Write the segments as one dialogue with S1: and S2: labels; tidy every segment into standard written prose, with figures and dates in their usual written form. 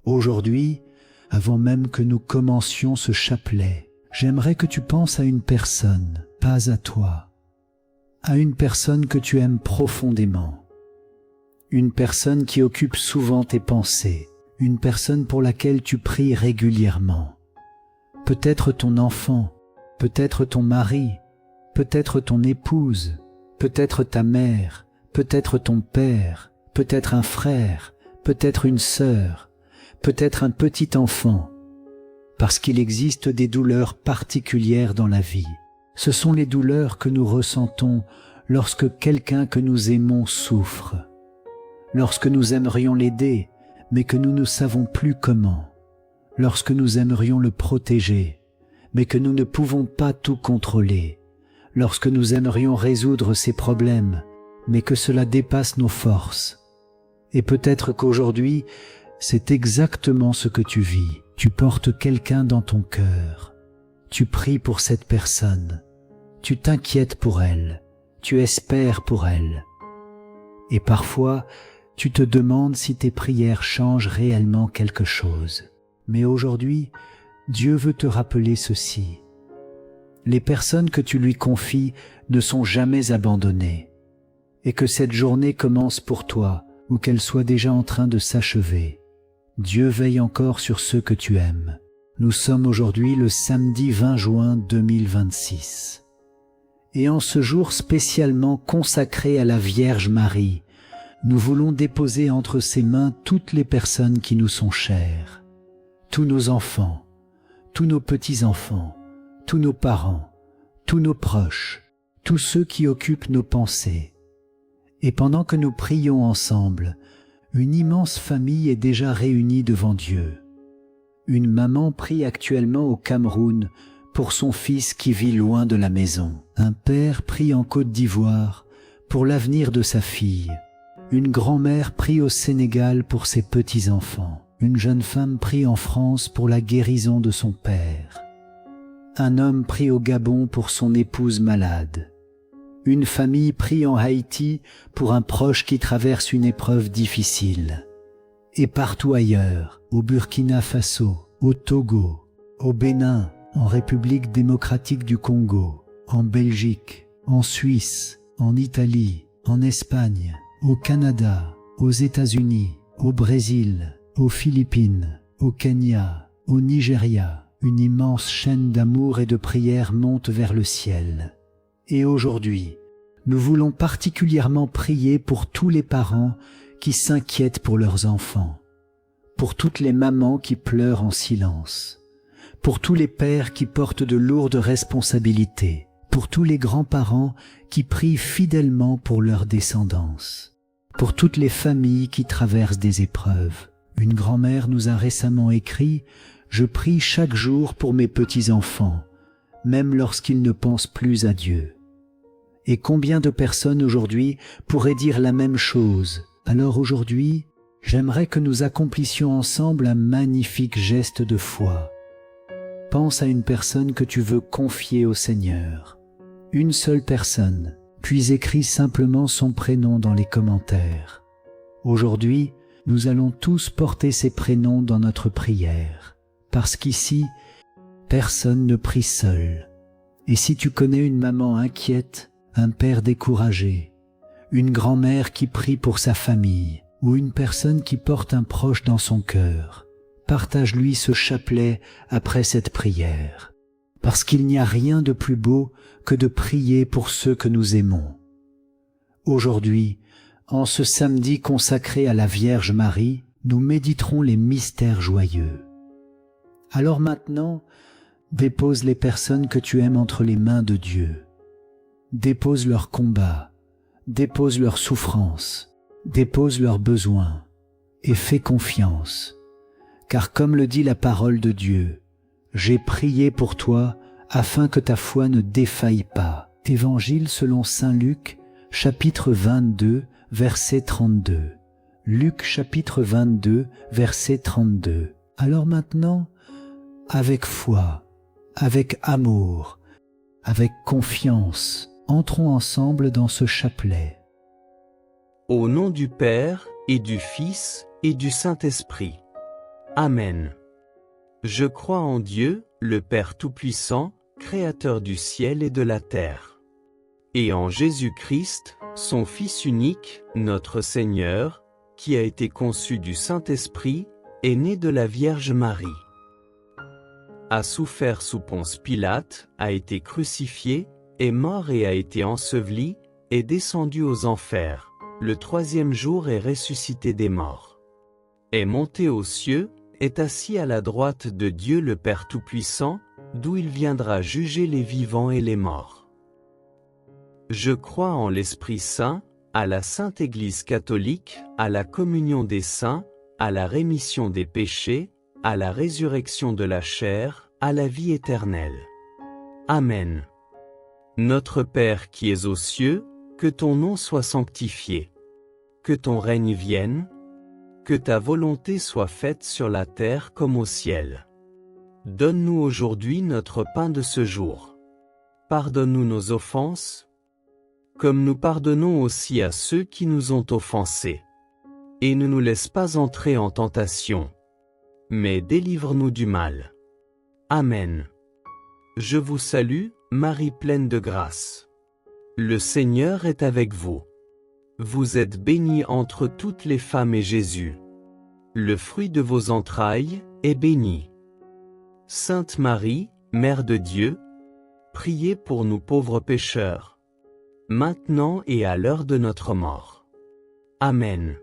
S1: Aujourd'hui, avant même que nous commencions ce chapelet, j'aimerais que tu penses à une personne, pas à toi, à une personne que tu aimes profondément, une personne qui occupe souvent tes pensées, une personne pour laquelle tu pries régulièrement. Peut-être ton enfant, peut-être ton mari, peut-être ton épouse, peut-être ta mère, peut-être ton père, peut-être un frère, peut-être une sœur, peut-être un petit enfant, parce qu'il existe des douleurs particulières dans la vie. Ce sont les douleurs que nous ressentons lorsque quelqu'un que nous aimons souffre, lorsque nous aimerions l'aider, mais que nous ne savons plus comment, lorsque nous aimerions le protéger, mais que nous ne pouvons pas tout contrôler, lorsque nous aimerions résoudre ses problèmes, mais que cela dépasse nos forces. Et peut-être qu'aujourd'hui, c'est exactement ce que tu vis. Tu portes quelqu'un dans ton cœur. Tu pries pour cette personne. Tu t'inquiètes pour elle. Tu espères pour elle. Et parfois, tu te demandes si tes prières changent réellement quelque chose. Mais aujourd'hui, Dieu veut te rappeler ceci. Les personnes que tu lui confies ne sont jamais abandonnées. Et que cette journée commence pour toi, ou qu'elle soit déjà en train de s'achever. Dieu veille encore sur ceux que tu aimes. Nous sommes aujourd'hui le samedi 20 juin 2026. Et en ce jour spécialement consacré à la Vierge Marie, nous voulons déposer entre ses mains toutes les personnes qui nous sont chères, tous nos enfants, tous nos petits-enfants, tous nos parents, tous nos proches, tous ceux qui occupent nos pensées. Et pendant que nous prions ensemble, une immense famille est déjà réunie devant Dieu. Une maman prie actuellement au Cameroun pour son fils qui vit loin de la maison. Un père prie en Côte d'Ivoire pour l'avenir de sa fille. Une grand-mère prie au Sénégal pour ses petits-enfants. Une jeune femme prie en France pour la guérison de son père. Un homme prie au Gabon pour son épouse malade. Une famille prie en Haïti pour un proche qui traverse une épreuve difficile. Et partout ailleurs, au Burkina Faso, au Togo, au Bénin, en République démocratique du Congo, en Belgique, en Suisse, en Italie, en Espagne, au Canada, aux États-Unis, au Brésil, aux Philippines, au Kenya, au Nigeria, une immense chaîne d'amour et de prière monte vers le ciel. Et aujourd'hui, nous voulons particulièrement prier pour tous les parents qui s'inquiètent pour leurs enfants, pour toutes les mamans qui pleurent en silence, pour tous les pères qui portent de lourdes responsabilités, pour tous les grands-parents qui prient fidèlement pour leur descendance, pour toutes les familles qui traversent des épreuves. Une grand-mère nous a récemment écrit « Je prie chaque jour pour mes petits-enfants, même lorsqu'ils ne pensent plus à Dieu. » Et combien de personnes aujourd'hui pourraient dire la même chose? Alors aujourd'hui, j'aimerais que nous accomplissions ensemble un magnifique geste de foi. Pense à une personne que tu veux confier au Seigneur. Une seule personne, puis écris simplement son prénom dans les commentaires. Aujourd'hui, nous allons tous porter ces prénoms dans notre prière, parce qu'ici, personne ne prie seul. Et si tu connais une maman inquiète, un père découragé, une grand-mère qui prie pour sa famille, ou une personne qui porte un proche dans son cœur, partage-lui ce chapelet après cette prière, parce qu'il n'y a rien de plus beau que de prier pour ceux que nous aimons. Aujourd'hui, en ce samedi consacré à la Vierge Marie, nous méditerons les mystères joyeux. Alors maintenant, dépose les personnes que tu aimes entre les mains de Dieu. Dépose leurs combats, dépose leurs souffrances, dépose leurs besoins et fais confiance. Car comme le dit la parole de Dieu, j'ai prié pour toi afin que ta foi ne défaille pas. Évangile selon saint Luc, chapitre 22, verset 32. Luc chapitre 22, verset 32. Alors maintenant, avec foi, avec amour, avec confiance, entrons ensemble dans ce chapelet.
S2: Au nom du Père et du Fils et du Saint-Esprit. Amen. Je crois en Dieu, le Père Tout-Puissant, Créateur du ciel et de la terre. Et en Jésus-Christ, son Fils unique, notre Seigneur, qui a été conçu du Saint-Esprit, est né de la Vierge Marie. A souffert sous Ponce Pilate, a été crucifié, est mort et a été enseveli, est descendu aux enfers, le troisième jour est ressuscité des morts. Est monté aux cieux, est assis à la droite de Dieu le Père Tout-Puissant, d'où il viendra juger les vivants et les morts. Je crois en l'Esprit Saint, à la Sainte Église catholique, à la communion des saints, à la rémission des péchés, à la résurrection de la chair, à la vie éternelle. Amen. Notre Père qui es aux cieux, que ton nom soit sanctifié. Que ton règne vienne. Que ta volonté soit faite sur la terre comme au ciel. Donne-nous aujourd'hui notre pain de ce jour. Pardonne-nous nos offenses, comme nous pardonnons aussi à ceux qui nous ont offensés. Et ne nous laisse pas entrer en tentation, mais délivre-nous du mal. Amen. Je vous salue, Marie pleine de grâce. Le Seigneur est avec vous. Vous êtes bénie entre toutes les femmes et Jésus, le fruit de vos entrailles, est béni. Sainte Marie, Mère de Dieu, priez pour nous pauvres pécheurs, maintenant et à l'heure de notre mort. Amen.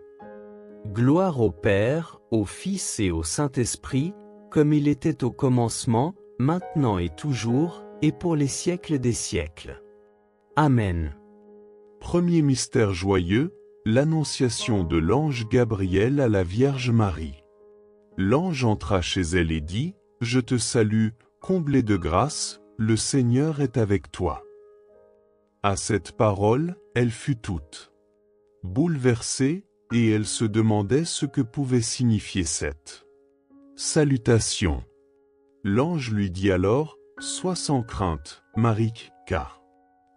S2: Gloire au Père, au Fils et au Saint-Esprit, comme il était au commencement, maintenant et toujours, et pour les siècles des siècles. Amen.
S3: Premier mystère joyeux, l'annonciation de l'ange Gabriel à la Vierge Marie. L'ange entra chez elle et dit, « Je te salue, comblée de grâce, le Seigneur est avec toi. » À cette parole, elle fut toute bouleversée, et elle se demandait ce que pouvait signifier cette salutation. L'ange lui dit alors, « Sois sans crainte, Marie, car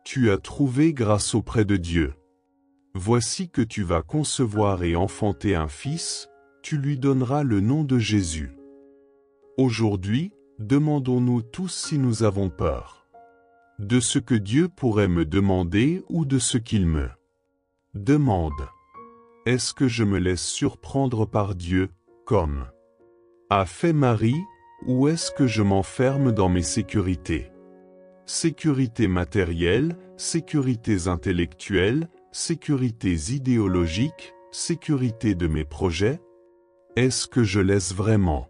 S3: tu as trouvé grâce auprès de Dieu. Voici que tu vas concevoir et enfanter un fils, tu lui donneras le nom de Jésus. » Aujourd'hui, demandons-nous tous si nous avons peur de ce que Dieu pourrait me demander ou de ce qu'il me demande. Est-ce que je me laisse surprendre par Dieu, comme a fait Marie, ou est-ce que je m'enferme dans mes sécurités? Sécurités matérielles, sécurités intellectuelles, sécurités idéologiques, sécurité de mes projets? Est-ce que je laisse vraiment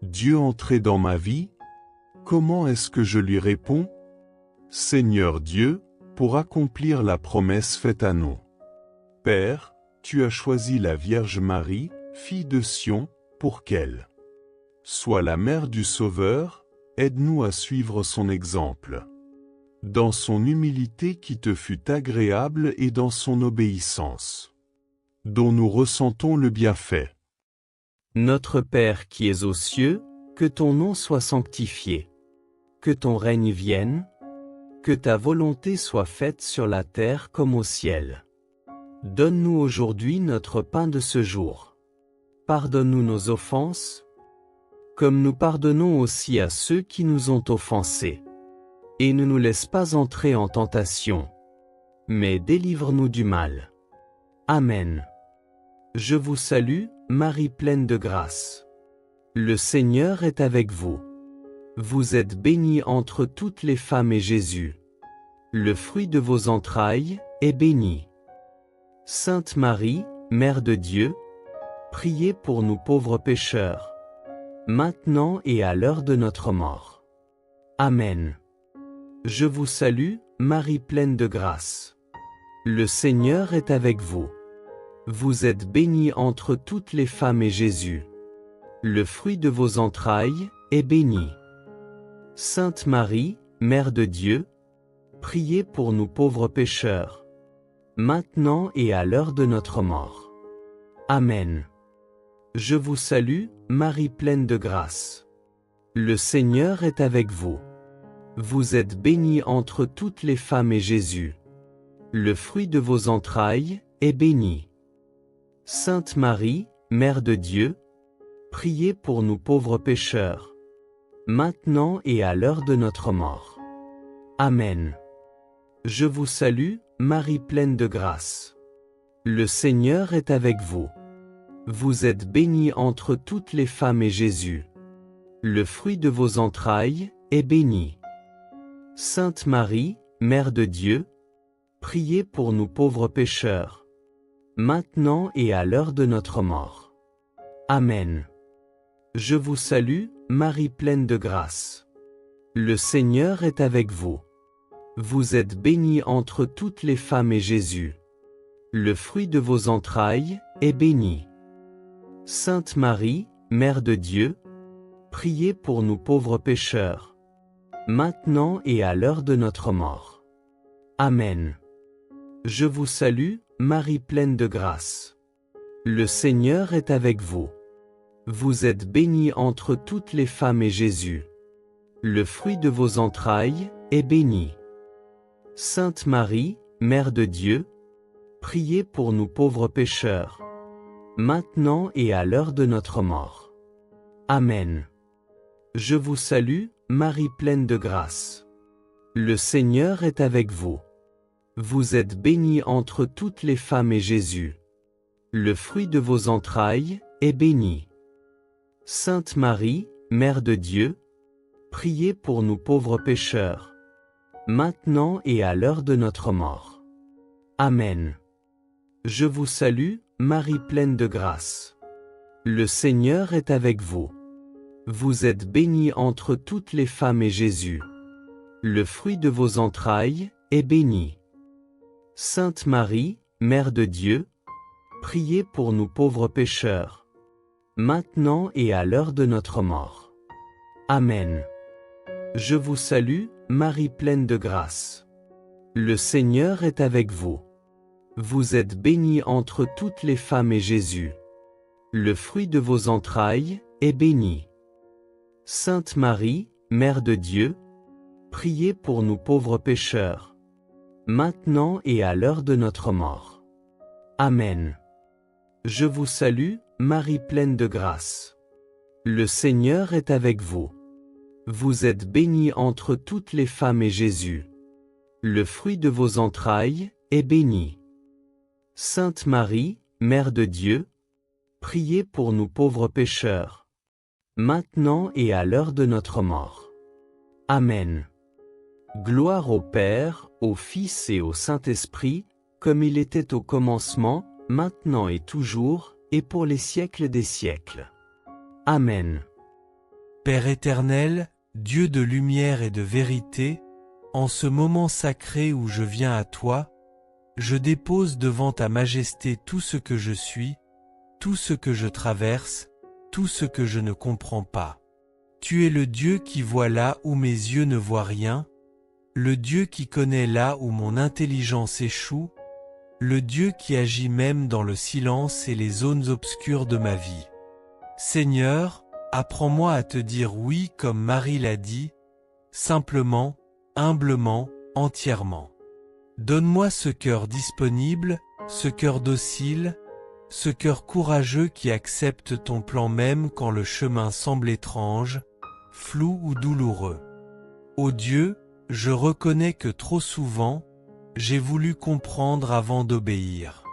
S3: Dieu entrer dans ma vie? Comment est-ce que je lui réponds? Seigneur Dieu, pour accomplir la promesse faite à nous. Père, tu as choisi la Vierge Marie, fille de Sion, pour qu'elle soit la mère du Sauveur. Aide-nous à suivre son exemple. Dans son humilité qui te fut agréable et dans son obéissance, dont nous ressentons le bienfait.
S2: Notre Père qui es aux cieux, que ton nom soit sanctifié. Que ton règne vienne. Que ta volonté soit faite sur la terre comme au ciel. Donne-nous aujourd'hui notre pain de ce jour. Pardonne-nous nos offenses, comme nous pardonnons aussi à ceux qui nous ont offensés. Et ne nous laisse pas entrer en tentation, mais délivre-nous du mal. Amen. Je vous salue, Marie pleine de grâce. Le Seigneur est avec vous. Vous êtes bénie entre toutes les femmes et Jésus, le fruit de vos entrailles, est béni. Sainte Marie, Mère de Dieu, priez pour nous pauvres pécheurs, maintenant et à l'heure de notre mort. Amen. Je vous salue, Marie pleine de grâce. Le Seigneur est avec vous. Vous êtes bénie entre toutes les femmes et Jésus, le fruit de vos entrailles, est béni. Sainte Marie, Mère de Dieu, priez pour nous pauvres pécheurs, maintenant et à l'heure de notre mort. Amen. Je vous salue, Marie pleine de grâce. Le Seigneur est avec vous. Vous êtes bénie entre toutes les femmes et Jésus, le fruit de vos entrailles, est béni. Sainte Marie, Mère de Dieu, priez pour nous pauvres pécheurs, maintenant et à l'heure de notre mort. Amen. Je vous salue, Marie pleine de grâce. Le Seigneur est avec vous. Vous êtes bénie entre toutes les femmes et Jésus, le fruit de vos entrailles, est béni. Sainte Marie, Mère de Dieu, priez pour nous pauvres pécheurs, maintenant et à l'heure de notre mort. Amen. Je vous salue, Marie pleine de grâce. Le Seigneur est avec vous. Vous êtes bénie entre toutes les femmes et Jésus, le fruit de vos entrailles, est béni. Sainte Marie, Mère de Dieu, priez pour nous pauvres pécheurs, maintenant et à l'heure de notre mort. Amen. Je vous salue, Marie pleine de grâce. Le Seigneur est avec vous. Vous êtes bénie entre toutes les femmes et Jésus, le fruit de vos entrailles, est béni. Sainte Marie, Mère de Dieu, priez pour nous pauvres pécheurs, maintenant et à l'heure de notre mort. Amen. Je vous salue, Marie pleine de grâce. Le Seigneur est avec vous. Vous êtes bénie entre toutes les femmes et Jésus, le fruit de vos entrailles, est béni. Sainte Marie, Mère de Dieu, priez pour nous pauvres pécheurs, maintenant et à l'heure de notre mort. Amen. Je vous salue, Marie pleine de grâce. Le Seigneur est avec vous. Vous êtes bénie entre toutes les femmes et Jésus, le fruit de vos entrailles, est béni. Sainte Marie, Mère de Dieu, priez pour nous pauvres pécheurs, maintenant et à l'heure de notre mort. Amen. Je vous salue, Marie pleine de grâce. Le Seigneur est avec vous. Vous êtes bénie entre toutes les femmes et Jésus, le fruit de vos entrailles, est béni. Sainte Marie, Mère de Dieu, priez pour nous pauvres pécheurs, maintenant et à l'heure de notre mort. Amen. Je vous salue, Marie pleine de grâce. Le Seigneur est avec vous. Vous êtes bénie entre toutes les femmes et Jésus, le fruit de vos entrailles, est béni. Sainte Marie, Mère de Dieu, priez pour nous pauvres pécheurs, maintenant et à l'heure de notre mort. Amen. Gloire au Père, au Fils et au Saint-Esprit, comme il était au commencement, maintenant et toujours, et pour les siècles des siècles. Amen.
S4: Père éternel, Dieu de lumière et de vérité, en ce moment sacré où je viens à toi, je dépose devant ta majesté tout ce que je suis, tout ce que je traverse, tout ce que je ne comprends pas. Tu es le Dieu qui voit là où mes yeux ne voient rien, le Dieu qui connaît là où mon intelligence échoue, le Dieu qui agit même dans le silence et les zones obscures de ma vie. Seigneur, apprends-moi à te dire oui comme Marie l'a dit, simplement, humblement, entièrement. Donne-moi ce cœur disponible, ce cœur docile, ce cœur courageux qui accepte ton plan même quand le chemin semble étrange, flou ou douloureux. Ô Dieu, je reconnais que trop souvent, j'ai voulu comprendre avant d'obéir.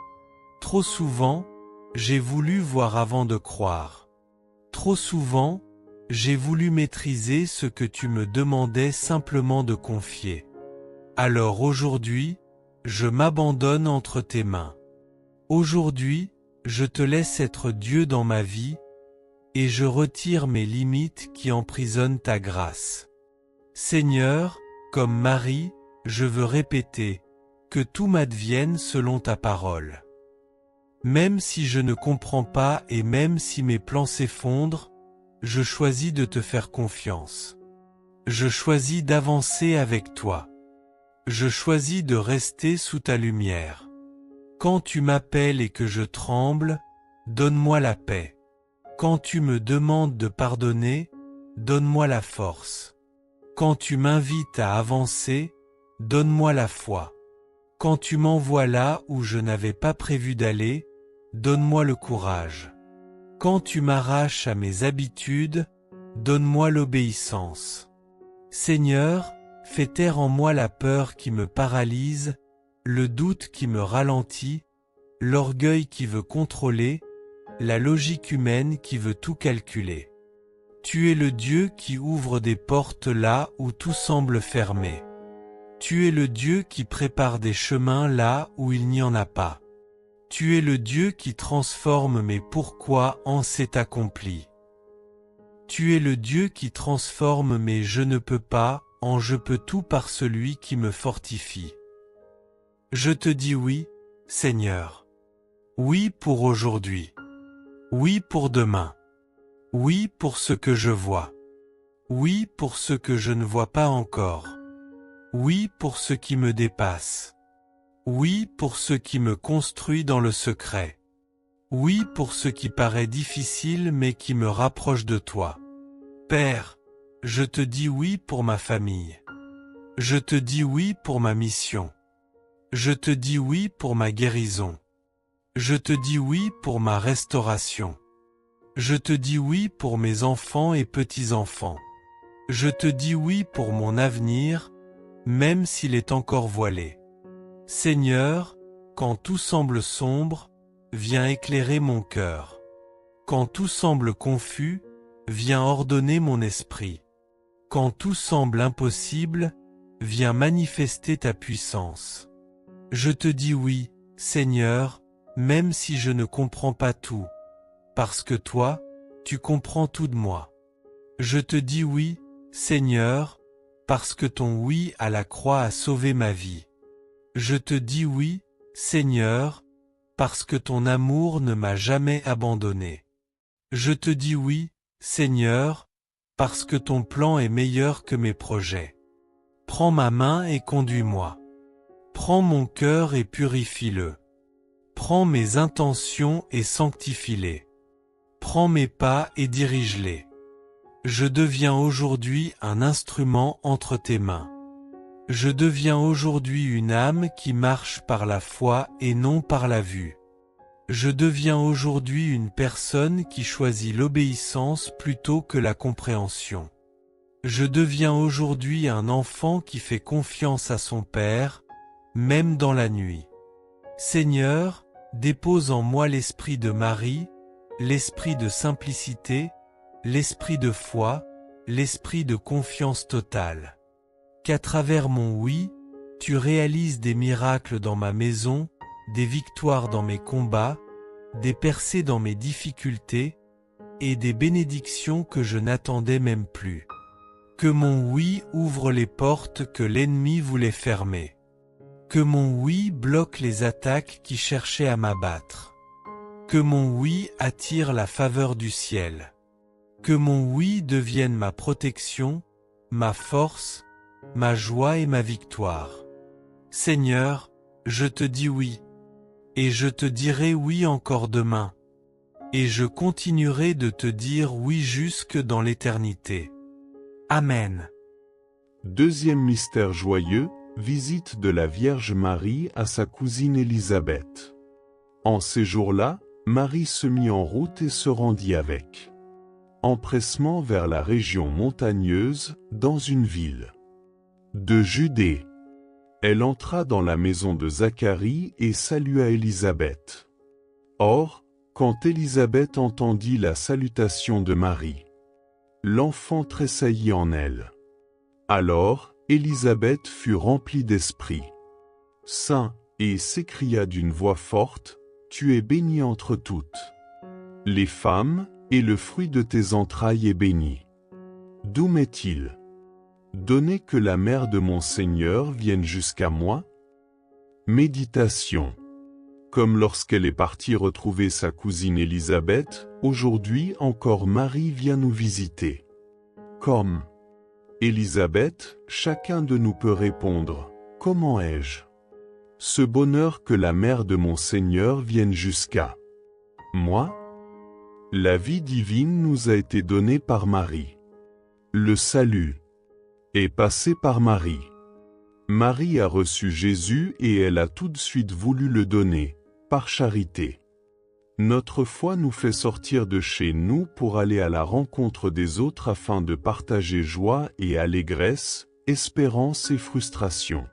S4: Trop souvent, j'ai voulu voir avant de croire. Trop souvent, j'ai voulu maîtriser ce que tu me demandais simplement de confier. Alors aujourd'hui, je m'abandonne entre tes mains. Aujourd'hui, je te laisse être Dieu dans ma vie, et je retire mes limites qui emprisonnent ta grâce. Seigneur, comme Marie, je veux répéter, que tout m'advienne selon ta parole. Même si je ne comprends pas et même si mes plans s'effondrent, je choisis de te faire confiance. Je choisis d'avancer avec toi. Je choisis de rester sous ta lumière. Quand tu m'appelles et que je tremble, donne-moi la paix. Quand tu me demandes de pardonner, donne-moi la force. Quand tu m'invites à avancer, donne-moi la foi. Quand tu m'envoies là où je n'avais pas prévu d'aller, donne-moi le courage. Quand tu m'arraches à mes habitudes, donne-moi l'obéissance. Seigneur, fais taire en moi la peur qui me paralyse, le doute qui me ralentit, l'orgueil qui veut contrôler, la logique humaine qui veut tout calculer. Tu es le Dieu qui ouvre des portes là où tout semble fermé. Tu es le Dieu qui prépare des chemins là où il n'y en a pas. Tu es le Dieu qui transforme mes pourquoi en c'est accompli. Tu es le Dieu qui transforme mes je ne peux pas en je peux tout par celui qui me fortifie. Je te dis oui, Seigneur. Oui pour aujourd'hui. Oui pour demain. Oui pour ce que je vois. Oui pour ce que je ne vois pas encore. Oui pour ce qui me dépasse. Oui pour ce qui me construit dans le secret. Oui pour ce qui paraît difficile mais qui me rapproche de toi. Père, je te dis oui pour ma famille. Je te dis oui pour ma mission. Je te dis oui pour ma guérison. Je te dis oui pour ma restauration. Je te dis oui pour mes enfants et petits-enfants. Je te dis oui pour mon avenir, même s'il est encore voilé. Seigneur, quand tout semble sombre, viens éclairer mon cœur. Quand tout semble confus, viens ordonner mon esprit. Quand tout semble impossible, viens manifester ta puissance. Je te dis oui, Seigneur, même si je ne comprends pas tout. Parce que toi, tu comprends tout de moi. Je te dis oui, Seigneur, parce que ton oui à la croix a sauvé ma vie. Je te dis oui, Seigneur, parce que ton amour ne m'a jamais abandonné. Je te dis oui, Seigneur, parce que ton plan est meilleur que mes projets. Prends ma main et conduis-moi. Prends mon cœur et purifie-le. Prends mes intentions et sanctifie-les. Prends mes pas et dirige-les. Je deviens aujourd'hui un instrument entre tes mains. Je deviens aujourd'hui une âme qui marche par la foi et non par la vue. Je deviens aujourd'hui une personne qui choisit l'obéissance plutôt que la compréhension. Je deviens aujourd'hui un enfant qui fait confiance à son Père, même dans la nuit. Seigneur, dépose en moi l'esprit de Marie, l'esprit de simplicité, l'esprit de foi, l'esprit de confiance totale. Qu'à travers mon oui, tu réalises des miracles dans ma maison, des victoires dans mes combats, des percées dans mes difficultés, et des bénédictions que je n'attendais même plus. Que mon oui ouvre les portes que l'ennemi voulait fermer. Que mon oui bloque les attaques qui cherchaient à m'abattre. Que mon oui attire la faveur du ciel. Que mon oui devienne ma protection, ma force, ma joie et ma victoire. Seigneur, je te dis oui. Et je te dirai oui encore demain. Et je continuerai de te dire oui jusque dans l'éternité. Amen.
S3: Deuxième mystère joyeux, visite de la Vierge Marie à sa cousine Élisabeth. En ces jours-là, Marie se mit en route et se rendit avec empressement vers la région montagneuse, dans une ville de Judée. Elle entra dans la maison de Zacharie et salua Élisabeth. Or, quand Élisabeth entendit la salutation de Marie, l'enfant tressaillit en elle. Alors, Élisabeth fut remplie d'esprit saint et s'écria d'une voix forte, « Tu es bénie entre toutes les femmes, et le fruit de tes entrailles est béni. D'où m'est-il donné que la mère de mon Seigneur vienne jusqu'à moi ?» Méditation. Comme lorsqu'elle est partie retrouver sa cousine Élisabeth, aujourd'hui encore Marie vient nous visiter. Comme Élisabeth, chacun de nous peut répondre, « Comment ai-je ce bonheur que la mère de mon Seigneur vienne jusqu'à moi ?» La vie divine nous a été donnée par Marie. Le salut est passé par Marie. Marie a reçu Jésus et elle a tout de suite voulu le donner, par charité. Notre foi nous fait sortir de chez nous pour aller à la rencontre des autres afin de partager joie et allégresse, espérance et frustration.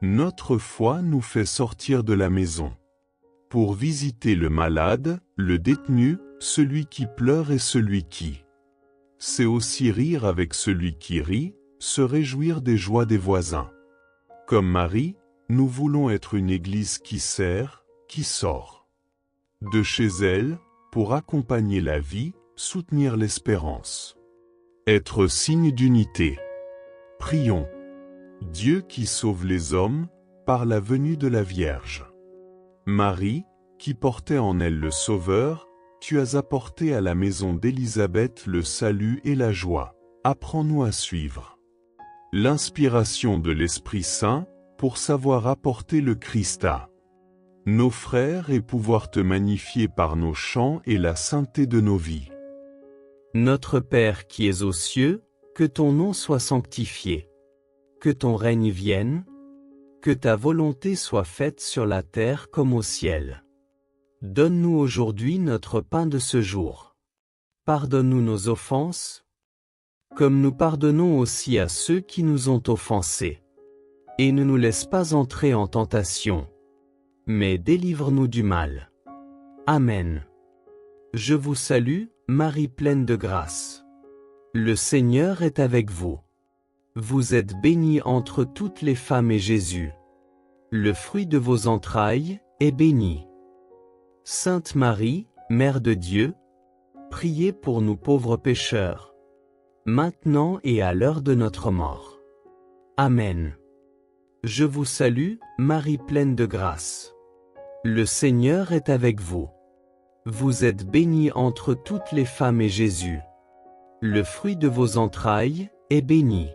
S3: Notre foi nous fait sortir de la maison pour visiter le malade, le détenu, celui qui pleure et celui qui. C'est aussi rire avec celui qui rit, se réjouir des joies des voisins. Comme Marie, nous voulons être une église qui sert, qui sort de chez elle, pour accompagner la vie, soutenir l'espérance. Être signe d'unité. Prions. Dieu qui sauve les hommes, par la venue de la Vierge. Marie, qui portait en elle le Sauveur, tu as apporté à la maison d'Élisabeth le salut et la joie. Apprends-nous à suivre l'inspiration de l'Esprit Saint, pour savoir apporter le Christ à nos frères et pouvoir te magnifier par nos chants et la sainteté de nos vies.
S2: Notre Père qui es aux cieux, que ton nom soit sanctifié. Que ton règne vienne. Que ta volonté soit faite sur la terre comme au ciel. Donne-nous aujourd'hui notre pain de ce jour. Pardonne-nous nos offenses, comme nous pardonnons aussi à ceux qui nous ont offensés. Et ne nous laisse pas entrer en tentation, mais délivre-nous du mal. Amen. Je vous salue, Marie pleine de grâce. Le Seigneur est avec vous. Vous êtes bénie entre toutes les femmes et Jésus, le fruit de vos entrailles, est béni. Sainte Marie, Mère de Dieu, priez pour nous pauvres pécheurs, maintenant et à l'heure de notre mort. Amen. Je vous salue, Marie pleine de grâce. Le Seigneur est avec vous. Vous êtes bénie entre toutes les femmes et Jésus, le fruit de vos entrailles, est béni.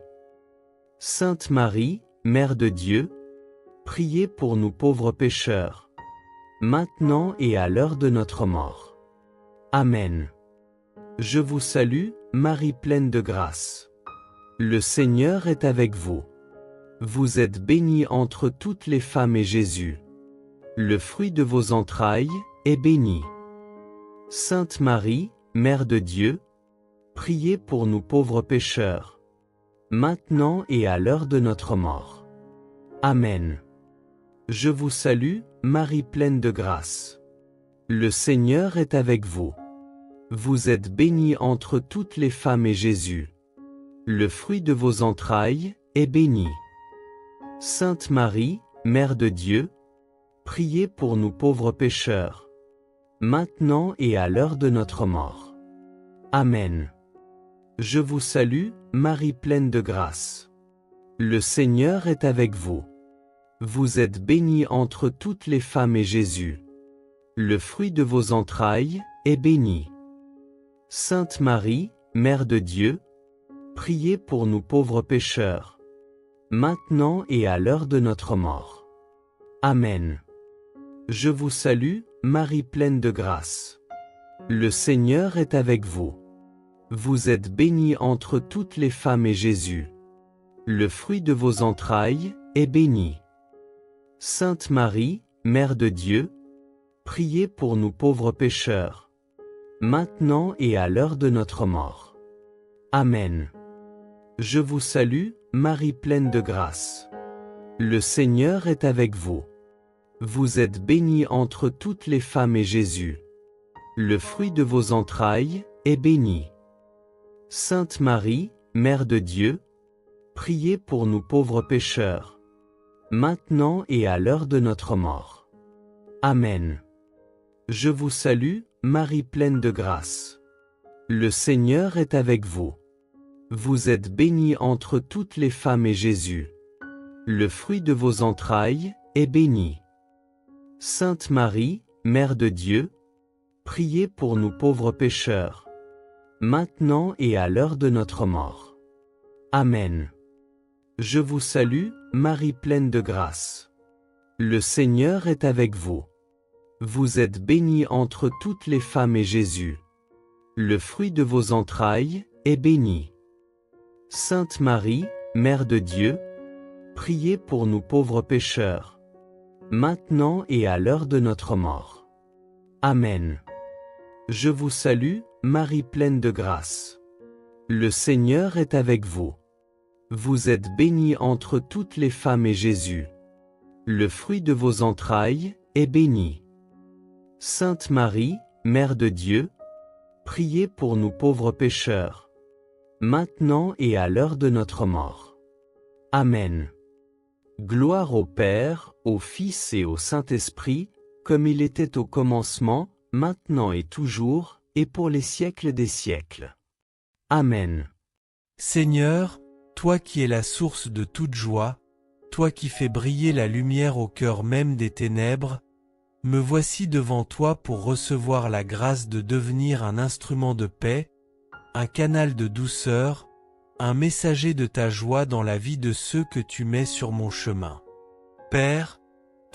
S2: Sainte Marie, Mère de Dieu, priez pour nous pauvres pécheurs, maintenant et à l'heure de notre mort. Amen. Je vous salue, Marie pleine de grâce. Le Seigneur est avec vous. Vous êtes bénie entre toutes les femmes et Jésus, le fruit de vos entrailles, est béni. Sainte Marie, Mère de Dieu, priez pour nous pauvres pécheurs, maintenant et à l'heure de notre mort. Amen. Je vous salue, Marie pleine de grâce. Le Seigneur est avec vous. Vous êtes bénie entre toutes les femmes et Jésus, le fruit de vos entrailles, est béni. Sainte Marie, Mère de Dieu, priez pour nous pauvres pécheurs, maintenant et à l'heure de notre mort. Amen. Je vous salue, Marie pleine de grâce. Le Seigneur est avec vous. Vous êtes bénie entre toutes les femmes et Jésus, le fruit de vos entrailles, est béni. Sainte Marie, Mère de Dieu, priez pour nous pauvres pécheurs, maintenant et à l'heure de notre mort. Amen. Je vous salue, Marie pleine de grâce. Le Seigneur est avec vous. Vous êtes bénie entre toutes les femmes et Jésus, le fruit de vos entrailles, est béni. Sainte Marie, Mère de Dieu, priez pour nous pauvres pécheurs, maintenant et à l'heure de notre mort. Amen. Je vous salue, Marie pleine de grâce. Le Seigneur est avec vous. Vous êtes bénie entre toutes les femmes et Jésus, le fruit de vos entrailles, est béni. Sainte Marie, Mère de Dieu, priez pour nous pauvres pécheurs, maintenant et à l'heure de notre mort. Amen. Je vous salue, Marie pleine de grâce. Le Seigneur est avec vous. Vous êtes bénie entre toutes les femmes et Jésus, le fruit de vos entrailles, est béni. Sainte Marie, Mère de Dieu, priez pour nous pauvres pécheurs, maintenant et à l'heure de notre mort. Amen. Je vous salue, Marie pleine de grâce. Le Seigneur est avec vous. Vous êtes bénie entre toutes les femmes et Jésus, le fruit de vos entrailles, est béni. Sainte Marie, Mère de Dieu, priez pour nous pauvres pécheurs, maintenant et à l'heure de notre mort. Amen. Je vous salue, Marie pleine de grâce. Le Seigneur est avec vous. Vous êtes bénie entre toutes les femmes et Jésus, le fruit de vos entrailles, est béni. Sainte Marie, Mère de Dieu, priez pour nous pauvres pécheurs, maintenant et à l'heure de notre mort. Amen. Gloire au Père, au Fils et au Saint-Esprit, comme il était au commencement, maintenant et toujours, et pour les siècles des siècles. Amen.
S4: Seigneur, toi qui es la source de toute joie, toi qui fais briller la lumière au cœur même des ténèbres, me voici devant toi pour recevoir la grâce de devenir un instrument de paix, un canal de douceur, un messager de ta joie dans la vie de ceux que tu mets sur mon chemin. Père,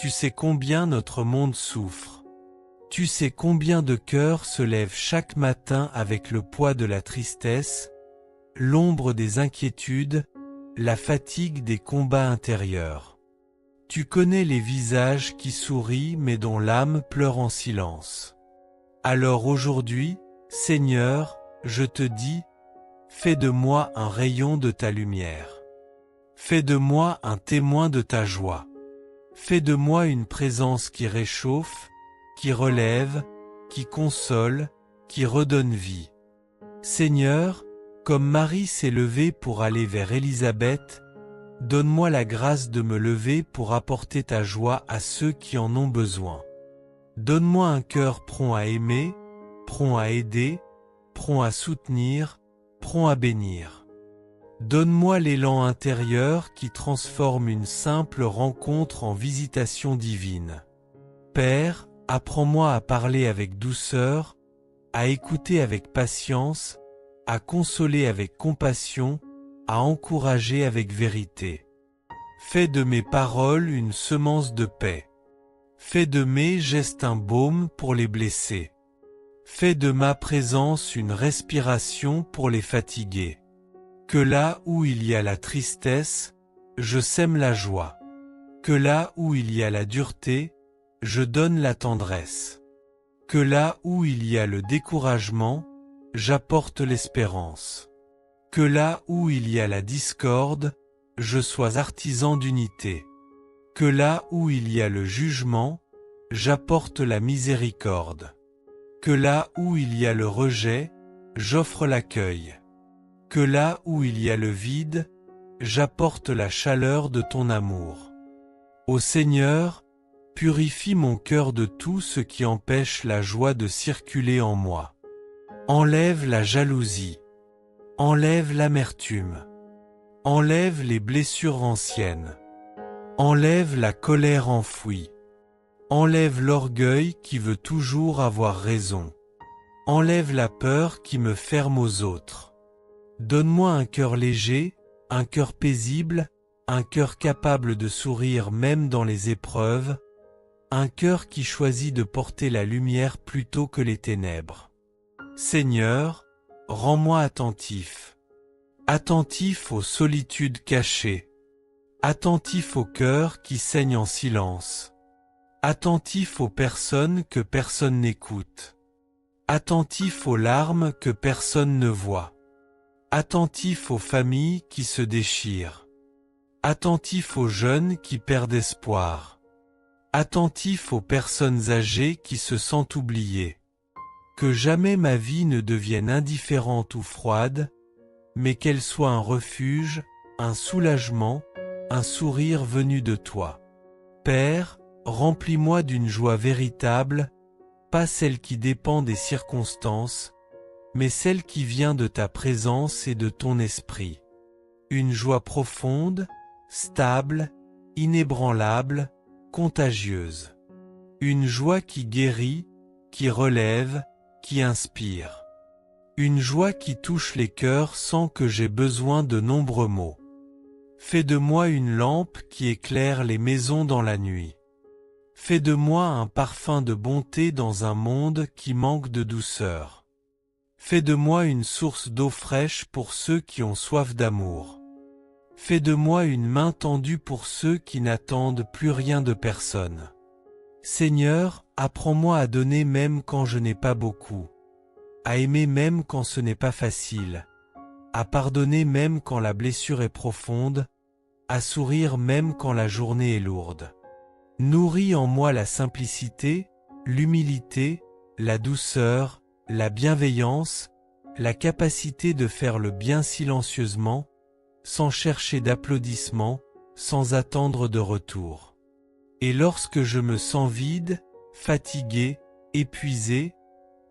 S4: tu sais combien notre monde souffre. Tu sais combien de cœurs se lèvent chaque matin avec le poids de la tristesse, l'ombre des inquiétudes, la fatigue des combats intérieurs. Tu connais les visages qui sourient mais dont l'âme pleure en silence. Alors aujourd'hui, Seigneur, je te dis, fais de moi un rayon de ta lumière. Fais de moi un témoin de ta joie. Fais de moi une présence qui réchauffe, qui relève, qui console, qui redonne vie. Seigneur, comme Marie s'est levée pour aller vers Élisabeth, donne-moi la grâce de me lever pour apporter ta joie à ceux qui en ont besoin. Donne-moi un cœur prompt à aimer, prompt à aider, prompt à soutenir, prompt à bénir. Donne-moi l'élan intérieur qui transforme une simple rencontre en visitation divine. Père, apprends-moi à parler avec douceur, à écouter avec patience, à consoler avec compassion, à encourager avec vérité. Fais de mes paroles une semence de paix. Fais de mes gestes un baume pour les blessés. Fais de ma présence une respiration pour les fatigués. Que là où il y a la tristesse, je sème la joie. Que là où il y a la dureté, je donne la tendresse. Que là où il y a le découragement, j'apporte l'espérance. Que là où il y a la discorde, je sois artisan d'unité. Que là où il y a le jugement, j'apporte la miséricorde. Que là où il y a le rejet, j'offre l'accueil. Que là où il y a le vide, j'apporte la chaleur de ton amour. Ô Seigneur, purifie mon cœur de tout ce qui empêche la joie de circuler en moi. Enlève la jalousie. Enlève l'amertume. Enlève les blessures anciennes. Enlève la colère enfouie. Enlève l'orgueil qui veut toujours avoir raison. Enlève la peur qui me ferme aux autres. Donne-moi un cœur léger, un cœur paisible, un cœur capable de sourire même dans les épreuves, un cœur qui choisit de porter la lumière plutôt que les ténèbres. Seigneur, rends-moi attentif. Attentif aux solitudes cachées. Attentif au cœur qui saigne en silence. Attentif aux personnes que personne n'écoute. Attentif aux larmes que personne ne voit. Attentif aux familles qui se déchirent. Attentif aux jeunes qui perdent espoir. Attentif aux personnes âgées qui se sentent oubliées. Que jamais ma vie ne devienne indifférente ou froide, mais qu'elle soit un refuge, un soulagement, un sourire venu de toi. Père, remplis-moi d'une joie véritable, pas celle qui dépend des circonstances, mais celle qui vient de ta présence et de ton esprit. Une joie profonde, stable, inébranlable, contagieuse. Une joie qui guérit, qui relève, qui inspire. Une joie qui touche les cœurs sans que j'aie besoin de nombreux mots. Fais de moi une lampe qui éclaire les maisons dans la nuit. Fais de moi un parfum de bonté dans un monde qui manque de douceur. Fais de moi une source d'eau fraîche pour ceux qui ont soif d'amour. Fais de moi une main tendue pour ceux qui n'attendent plus rien de personne. Seigneur, apprends-moi à donner même quand je n'ai pas beaucoup, à aimer même quand ce n'est pas facile, à pardonner même quand la blessure est profonde, à sourire même quand la journée est lourde. Nourris en moi la simplicité, l'humilité, la douceur, la bienveillance, la capacité de faire le bien silencieusement, sans chercher d'applaudissements, sans attendre de retour. Et lorsque je me sens vide, fatigué, épuisé,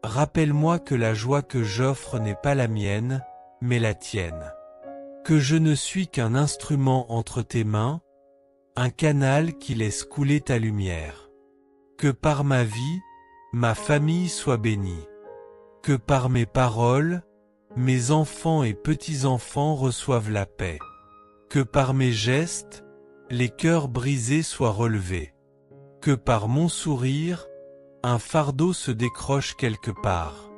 S4: rappelle-moi que la joie que j'offre n'est pas la mienne, mais la tienne. Que je ne suis qu'un instrument entre tes mains, un canal qui laisse couler ta lumière. Que par ma vie, ma famille soit bénie. Que par mes paroles, mes enfants et petits-enfants reçoivent la paix. Que par mes gestes, les cœurs brisés soient relevés. Que par mon sourire, un fardeau se décroche quelque part.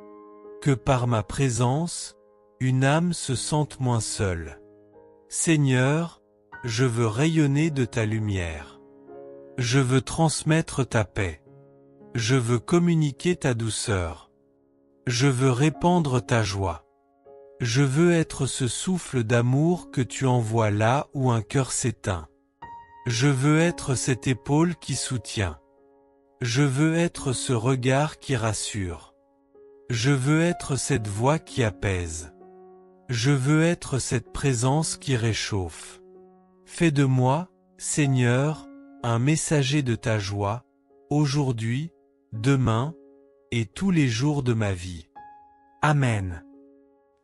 S4: Que par ma présence, une âme se sente moins seule. Seigneur, je veux rayonner de ta lumière. Je veux transmettre ta paix. Je veux communiquer ta douceur. Je veux répandre ta joie. Je veux être ce souffle d'amour que tu envoies là où un cœur s'éteint. Je veux être cette épaule qui soutient. Je veux être ce regard qui rassure. Je veux être cette voix qui apaise. Je veux être cette présence qui réchauffe. Fais de moi, Seigneur, un messager de ta joie, aujourd'hui, demain, et tous les jours de ma vie. Amen.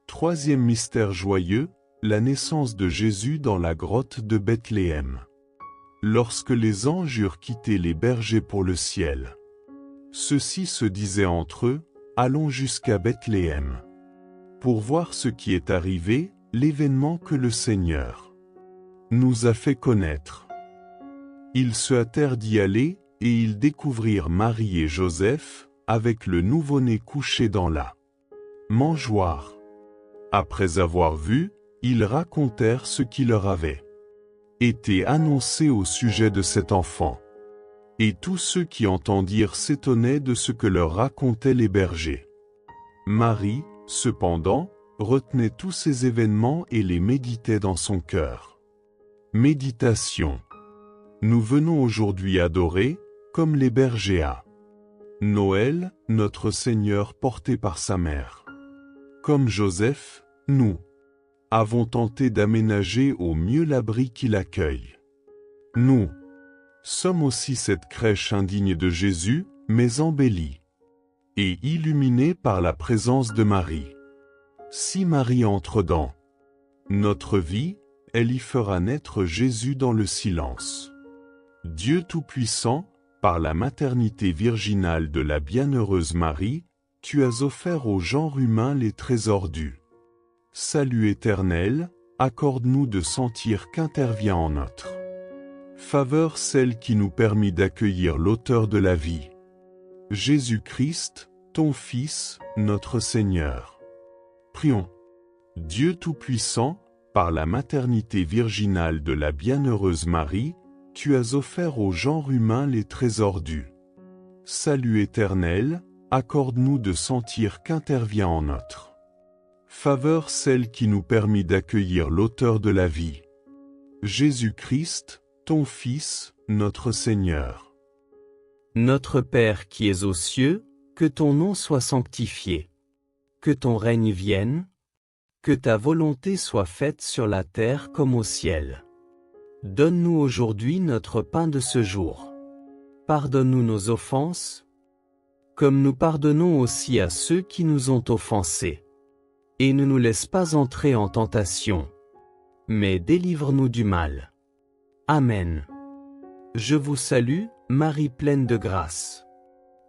S3: Troisième mystère joyeux, la naissance de Jésus dans la grotte de Bethléem. Lorsque les anges eurent quitté les bergers pour le ciel, ceux-ci se disaient entre eux, allons jusqu'à Bethléem, pour voir ce qui est arrivé, l'événement que le Seigneur nous a fait connaître. Ils se hâtèrent d'y aller, et ils découvrirent Marie et Joseph, avec le nouveau-né couché dans la mangeoire. Après avoir vu, ils racontèrent ce qui leur avait été annoncé au sujet de cet enfant. Et tous ceux qui entendirent s'étonnaient de ce que leur racontaient les bergers. Marie, cependant, retenait tous ces événements et les méditait dans son cœur. Méditation. Nous venons aujourd'hui adorer, comme les bergers à Noël, notre Seigneur porté par sa mère. Comme Joseph, nous avons tenté d'aménager au mieux l'abri qui l'accueille. Nous sommes aussi cette crèche indigne de Jésus, mais embellie et illuminée par la présence de Marie. Si Marie entre dans notre vie, elle y fera naître Jésus dans le silence. Dieu Tout-Puissant, par la maternité virginale de la bienheureuse Marie, tu as offert au genre humain les trésors du salut éternel, accorde-nous de sentir qu'intervient en notre faveur celle qui nous permit d'accueillir l'auteur de la vie, Jésus-Christ, ton Fils, notre Seigneur. Prions. Dieu Tout-Puissant, par la maternité virginale de la bienheureuse Marie, tu as offert au genre humain les trésors du salut éternel, accorde-nous de sentir qu'intervient en notre faveur celle qui nous permit d'accueillir l'auteur de la vie, Jésus-Christ, ton Fils, notre Seigneur.
S2: Notre Père qui es aux cieux, que ton nom soit sanctifié. Que ton règne vienne. Que ta volonté soit faite sur la terre comme au ciel. Donne-nous aujourd'hui notre pain de ce jour. Pardonne-nous nos offenses, comme nous pardonnons aussi à ceux qui nous ont offensés. Et ne nous laisse pas entrer en tentation, mais délivre-nous du mal. Amen. Je vous salue, Marie pleine de grâce.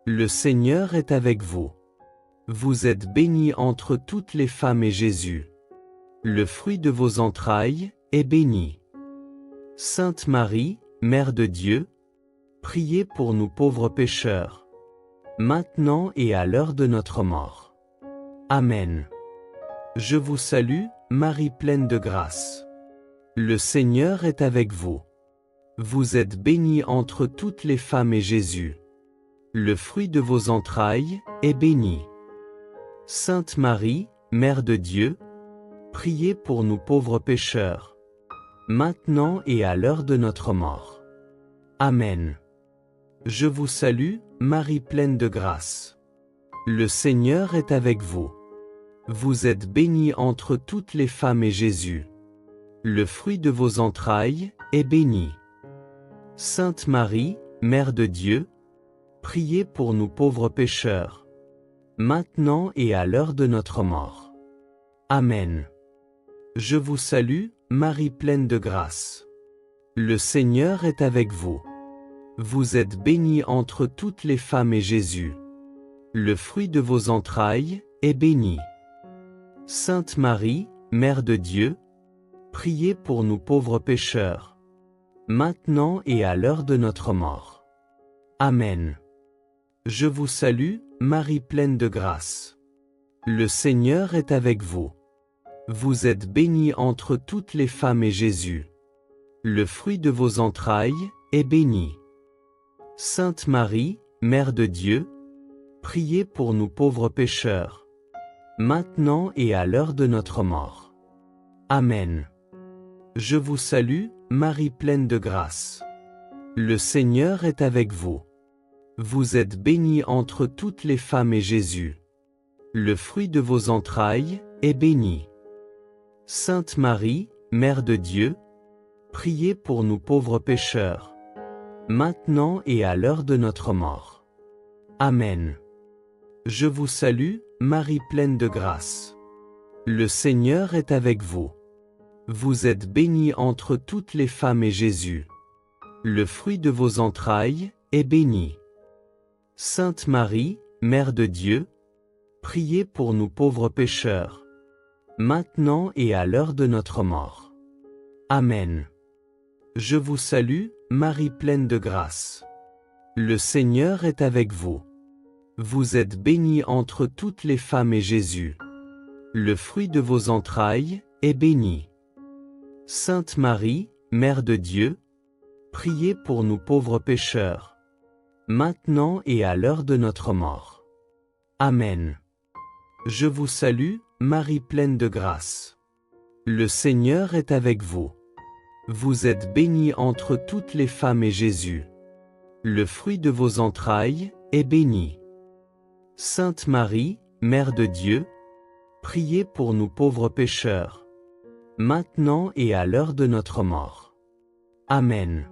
S2: Le Seigneur est avec vous. Vous êtes bénie entre toutes les femmes et Jésus, le fruit de vos entrailles, est béni. Sainte Marie, Mère de Dieu, priez pour nous pauvres pécheurs, maintenant et à l'heure de notre mort. Amen. Je vous salue, Marie pleine de grâce. Le Seigneur est avec vous. Vous êtes bénie entre toutes les femmes et Jésus, Le fruit de vos entrailles est béni. Sainte Marie, Mère de Dieu, priez pour nous pauvres pécheurs, maintenant et à l'heure de notre mort. Amen. Je vous salue, Marie pleine de grâce. Le Seigneur est avec vous. Vous êtes bénie entre toutes les femmes et Jésus, le fruit de vos entrailles, est béni. Sainte Marie, Mère de Dieu, priez pour nous pauvres pécheurs, maintenant et à l'heure de notre mort. Amen. Je vous salue, Marie pleine de grâce. Le Seigneur est avec vous. Vous êtes bénie entre toutes les femmes et Jésus, le fruit de vos entrailles, est béni. Sainte Marie, Mère de Dieu, priez pour nous pauvres pécheurs, maintenant et à l'heure de notre mort. Amen. Je vous salue, Marie pleine de grâce. Le Seigneur est avec vous. Vous êtes bénie entre toutes les femmes et Jésus, le fruit de vos entrailles, est béni. Sainte Marie, Mère de Dieu, priez pour nous pauvres pécheurs, maintenant et à l'heure de notre mort. Amen. Je vous salue, Marie pleine de grâce. Le Seigneur est avec vous. Vous êtes bénie entre toutes les femmes et Jésus, le fruit de vos entrailles, est béni. Sainte Marie, Mère de Dieu, priez pour nous pauvres pécheurs, maintenant et à l'heure de notre mort. Amen. Je vous salue, Marie pleine de grâce. Le Seigneur est avec vous. Vous êtes bénie entre toutes les femmes et Jésus, le fruit de vos entrailles, est béni. Sainte Marie, Mère de Dieu, priez pour nous pauvres pécheurs, maintenant et à l'heure de notre mort. Amen. Je vous salue, Marie pleine de grâce. Le Seigneur est avec vous. Vous êtes bénie entre toutes les femmes et Jésus, le fruit de vos entrailles, est béni. Sainte Marie, Mère de Dieu, priez pour nous pauvres pécheurs, maintenant et à l'heure de notre mort. Amen. Je vous salue, Marie pleine de grâce. Le Seigneur est avec vous. Vous êtes bénie entre toutes les femmes et Jésus, le fruit de vos entrailles, est béni. Sainte Marie, Mère de Dieu, priez pour nous pauvres pécheurs, maintenant et à l'heure de notre mort. Amen.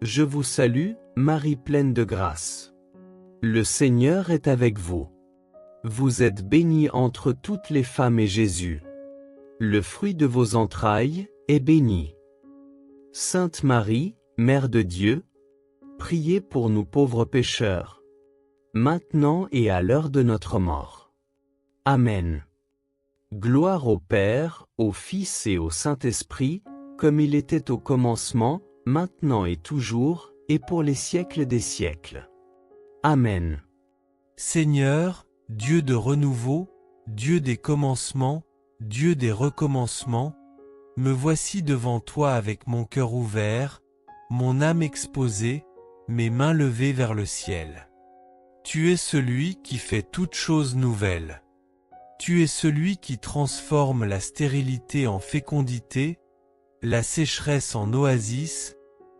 S2: Je vous salue, Marie pleine de grâce. Le Seigneur est avec vous. Vous êtes bénie entre toutes les femmes et Jésus, le fruit de vos entrailles, est béni. Sainte Marie, Mère de Dieu, priez pour nous pauvres pécheurs, maintenant et à l'heure de notre mort. Amen. Gloire au Père, au Fils et au Saint-Esprit, comme il était au commencement, maintenant et toujours, et pour les siècles des siècles. Amen.
S4: Seigneur, Dieu de renouveau, Dieu des commencements, Dieu des recommencements, me voici devant toi avec mon cœur ouvert, mon âme exposée, mes mains levées vers le ciel. Tu es celui qui fait toutes choses nouvelles. Tu es celui qui transforme la stérilité en fécondité, la sécheresse en oasis,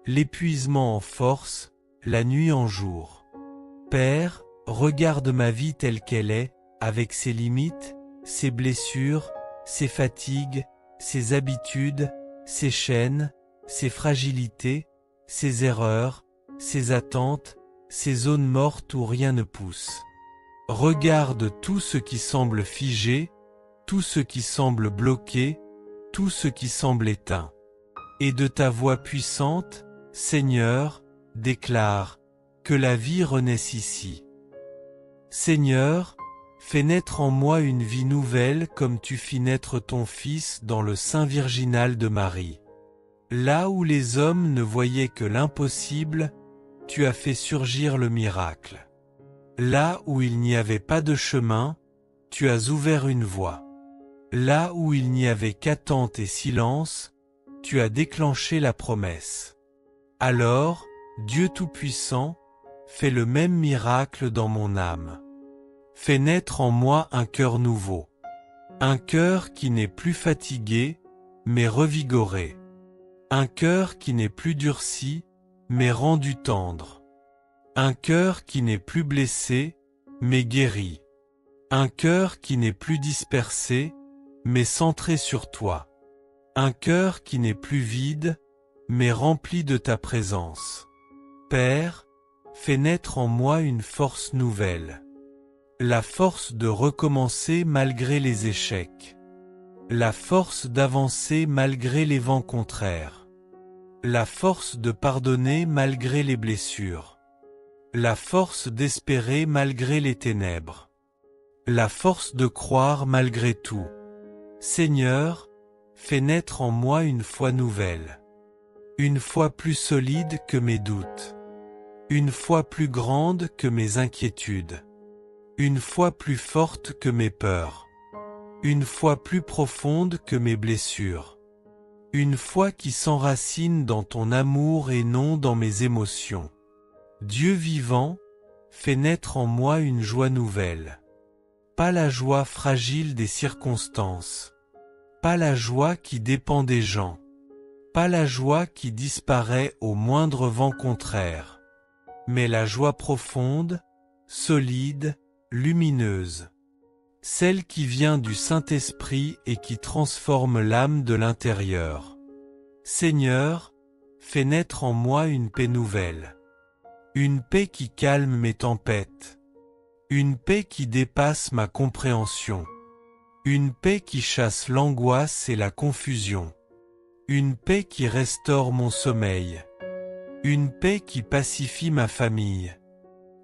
S4: l'épuisement en force, la nuit en jour. Père, regarde ma vie telle qu'elle est, avec ses limites, ses blessures, ses fatigues, ses habitudes, ses chaînes, ses fragilités, ses erreurs, ses attentes, ses zones mortes où rien ne pousse. Regarde tout ce qui semble figé, tout ce qui semble bloqué, tout ce qui semble éteint. Et de ta voix puissante, Seigneur, déclare que la vie renaisse ici. Seigneur, fais naître en moi une vie nouvelle comme tu fis naître ton Fils dans le sein virginal de Marie. Là où les hommes ne voyaient que l'impossible, tu as fait surgir le miracle. Là où il n'y avait pas de chemin, tu as ouvert une voie. Là où il n'y avait qu'attente et silence, tu as déclenché la promesse. Alors, Dieu Tout-Puissant, fais le même miracle dans mon âme. Fais naître en moi un cœur nouveau. Un cœur qui n'est plus fatigué, mais revigoré. Un cœur qui n'est plus durci, mais rendu tendre. Un cœur qui n'est plus blessé, mais guéri. Un cœur qui n'est plus dispersé, mais centré sur toi. Un cœur qui n'est plus vide, mais rempli de ta présence. Père, fais naître en moi une force nouvelle. La force de recommencer malgré les échecs. La force d'avancer malgré les vents contraires. La force de pardonner malgré les blessures. La force d'espérer malgré les ténèbres. La force de croire malgré tout. Seigneur, fais naître en moi une foi nouvelle. Une foi plus solide que mes doutes. Une foi plus grande que mes inquiétudes. Une foi plus forte que mes peurs. Une foi plus profonde que mes blessures. Une foi qui s'enracine dans ton amour et non dans mes émotions. Dieu vivant, fais naître en moi une joie nouvelle. Pas la joie fragile des circonstances. Pas la joie qui dépend des gens. Pas la joie qui disparaît au moindre vent contraire. Mais la joie profonde, solide, lumineuse. Celle qui vient du Saint-Esprit et qui transforme l'âme de l'intérieur. Seigneur, fais naître en moi une paix nouvelle. Une paix qui calme mes tempêtes. Une paix qui dépasse ma compréhension. Une paix qui chasse l'angoisse et la confusion. Une paix qui restaure mon sommeil. Une paix qui pacifie ma famille.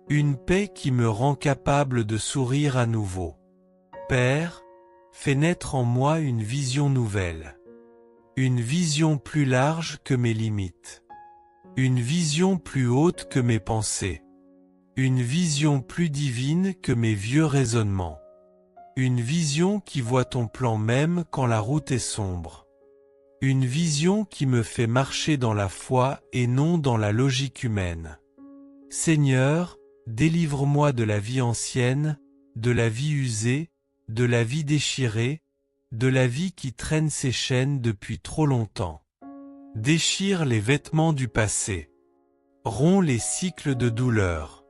S4: Une paix qui me rend capable de sourire à nouveau. Père, fais naître en moi une vision nouvelle. Une vision plus large que mes limites. Une vision plus haute que mes pensées. Une vision plus divine que mes vieux raisonnements. Une vision qui voit ton plan même quand la route est sombre. Une vision qui me fait marcher dans la foi et non dans la logique humaine. Seigneur, délivre-moi de la vie ancienne, de la vie usée, de la vie déchirée, de la vie qui traîne ses chaînes depuis trop longtemps. Déchire les vêtements du passé. Romps les cycles de douleur.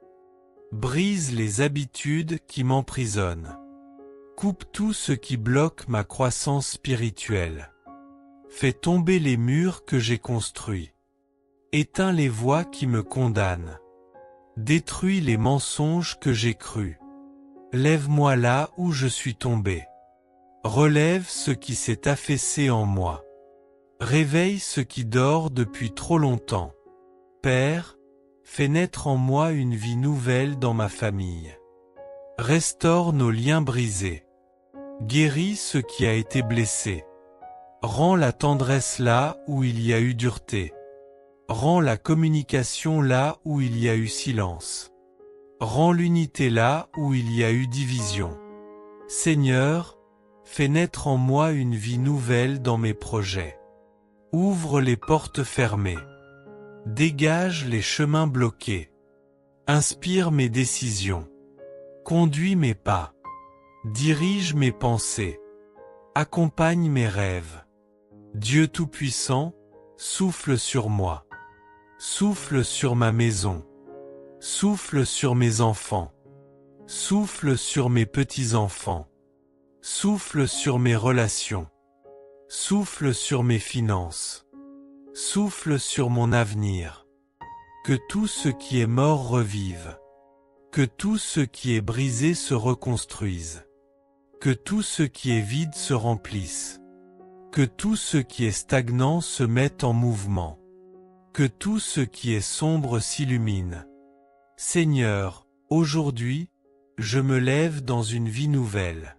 S4: Brise les habitudes qui m'emprisonnent. Coupe tout ce qui bloque ma croissance spirituelle. Fais tomber les murs que j'ai construits. Éteins les voix qui me condamnent. Détruis les mensonges que j'ai crus. Lève-moi là où je suis tombé. Relève ce qui s'est affaissé en moi. Réveille ce qui dort depuis trop longtemps. Père, fais naître en moi une vie nouvelle dans ma famille. Restaure nos liens brisés. Guéris ce qui a été blessé. Rends la tendresse là où il y a eu dureté. Rends la communication là où il y a eu silence. Rends l'unité là où il y a eu division. Seigneur, fais naître en moi une vie nouvelle dans mes projets. Ouvre les portes fermées. Dégage les chemins bloqués. Inspire mes décisions. Conduis mes pas. Dirige mes pensées. Accompagne mes rêves. Dieu Tout-Puissant, souffle sur moi. Souffle sur ma maison. Souffle sur mes enfants. Souffle sur mes petits-enfants. Souffle sur mes relations. Souffle sur mes finances. Souffle sur mon avenir. Que tout ce qui est mort revive. Que tout ce qui est brisé se reconstruise. Que tout ce qui est vide se remplisse. Que tout ce qui est stagnant se mette en mouvement. Que tout ce qui est sombre s'illumine. Seigneur, aujourd'hui, je me lève dans une vie nouvelle.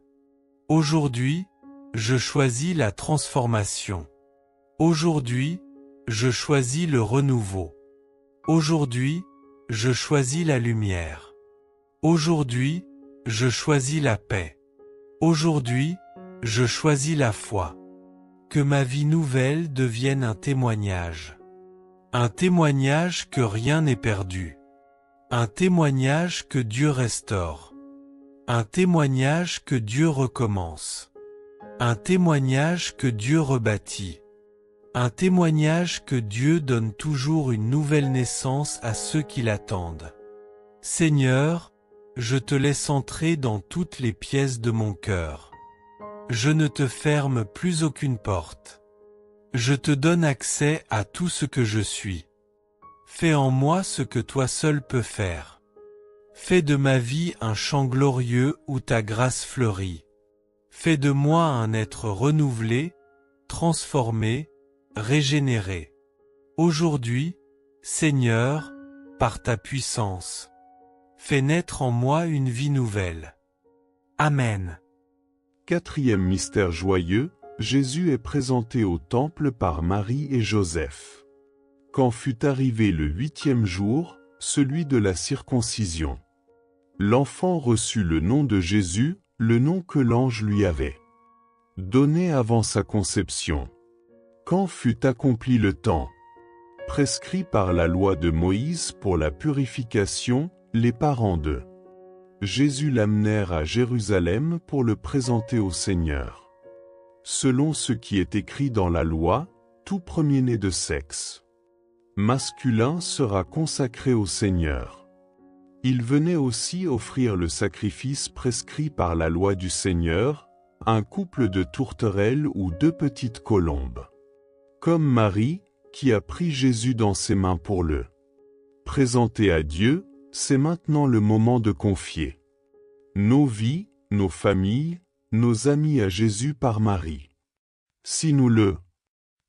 S4: Aujourd'hui, je choisis la transformation. Aujourd'hui, je choisis le renouveau. Aujourd'hui, je choisis la lumière. Aujourd'hui, je choisis la paix. Aujourd'hui, je choisis la foi. Que ma vie nouvelle devienne un témoignage. Un témoignage que rien n'est perdu. Un témoignage que Dieu restaure. Un témoignage que Dieu recommence. Un témoignage que Dieu rebâtit. Un témoignage que Dieu donne toujours une nouvelle naissance à ceux qui l'attendent. Seigneur, je te laisse entrer dans toutes les pièces de mon cœur. Je ne te ferme plus aucune porte. Je te donne accès à tout ce que je suis. Fais en moi ce que toi seul peux faire. Fais de ma vie un champ glorieux où ta grâce fleurit. Fais de moi un être renouvelé, transformé, régénéré. Aujourd'hui, Seigneur, par ta puissance, fais naître en moi une vie nouvelle. Amen.
S3: Quatrième mystère joyeux, Jésus est présenté au temple par Marie et Joseph. Quand fut arrivé le 8e jour, celui de la circoncision, l'enfant reçut le nom de Jésus, le nom que l'ange lui avait donné avant sa conception. Quand fut accompli le temps prescrit par la loi de Moïse pour la purification, les parents de Jésus l'amenèrent à Jérusalem pour le présenter au Seigneur. Selon ce qui est écrit dans la loi, tout premier-né de sexe masculin sera consacré au Seigneur. Il venait aussi offrir le sacrifice prescrit par la loi du Seigneur, un couple de tourterelles ou 2 petites colombes. Comme Marie, qui a pris Jésus dans ses mains pour le présenter à Dieu, c'est maintenant le moment de confier nos vies, nos familles, nos amis à Jésus par Marie. Si nous le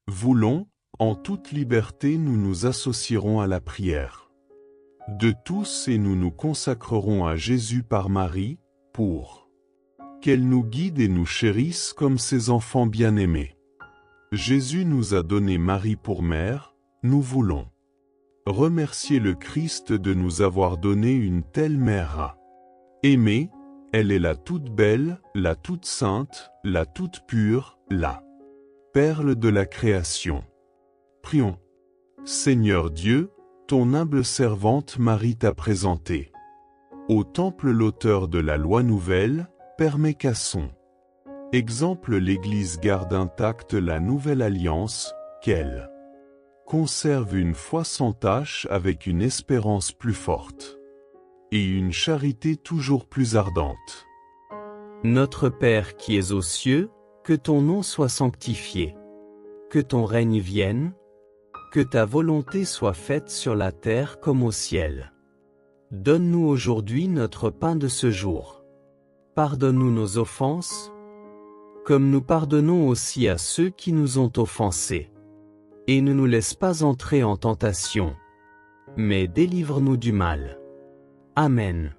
S3: voulons, en toute liberté nous nous associerons à la prière de tous et nous nous consacrerons à Jésus par Marie, pour qu'elle nous guide et nous chérisse comme ses enfants bien-aimés. Jésus nous a donné Marie pour mère, nous voulons remercier le Christ de nous avoir donné une telle mère à aimer. Elle est la toute belle, la toute sainte, la toute pure, la perle de la création. Prions. Seigneur Dieu, ton humble servante Marie t'a présenté au temple l'auteur de la loi nouvelle, permet qu'à son exemple l'Église garde intacte la nouvelle alliance, qu'elle conserve une foi sans tache avec une espérance plus forte et une charité toujours plus ardente.
S2: Notre Père qui es aux cieux, que ton nom soit sanctifié. Que ton règne vienne. Que ta volonté soit faite sur la terre comme au ciel. Donne-nous aujourd'hui notre pain de ce jour. Pardonne-nous nos offenses, comme nous pardonnons aussi à ceux qui nous ont offensés. Et ne nous laisse pas entrer en tentation, mais délivre-nous du mal. Amen.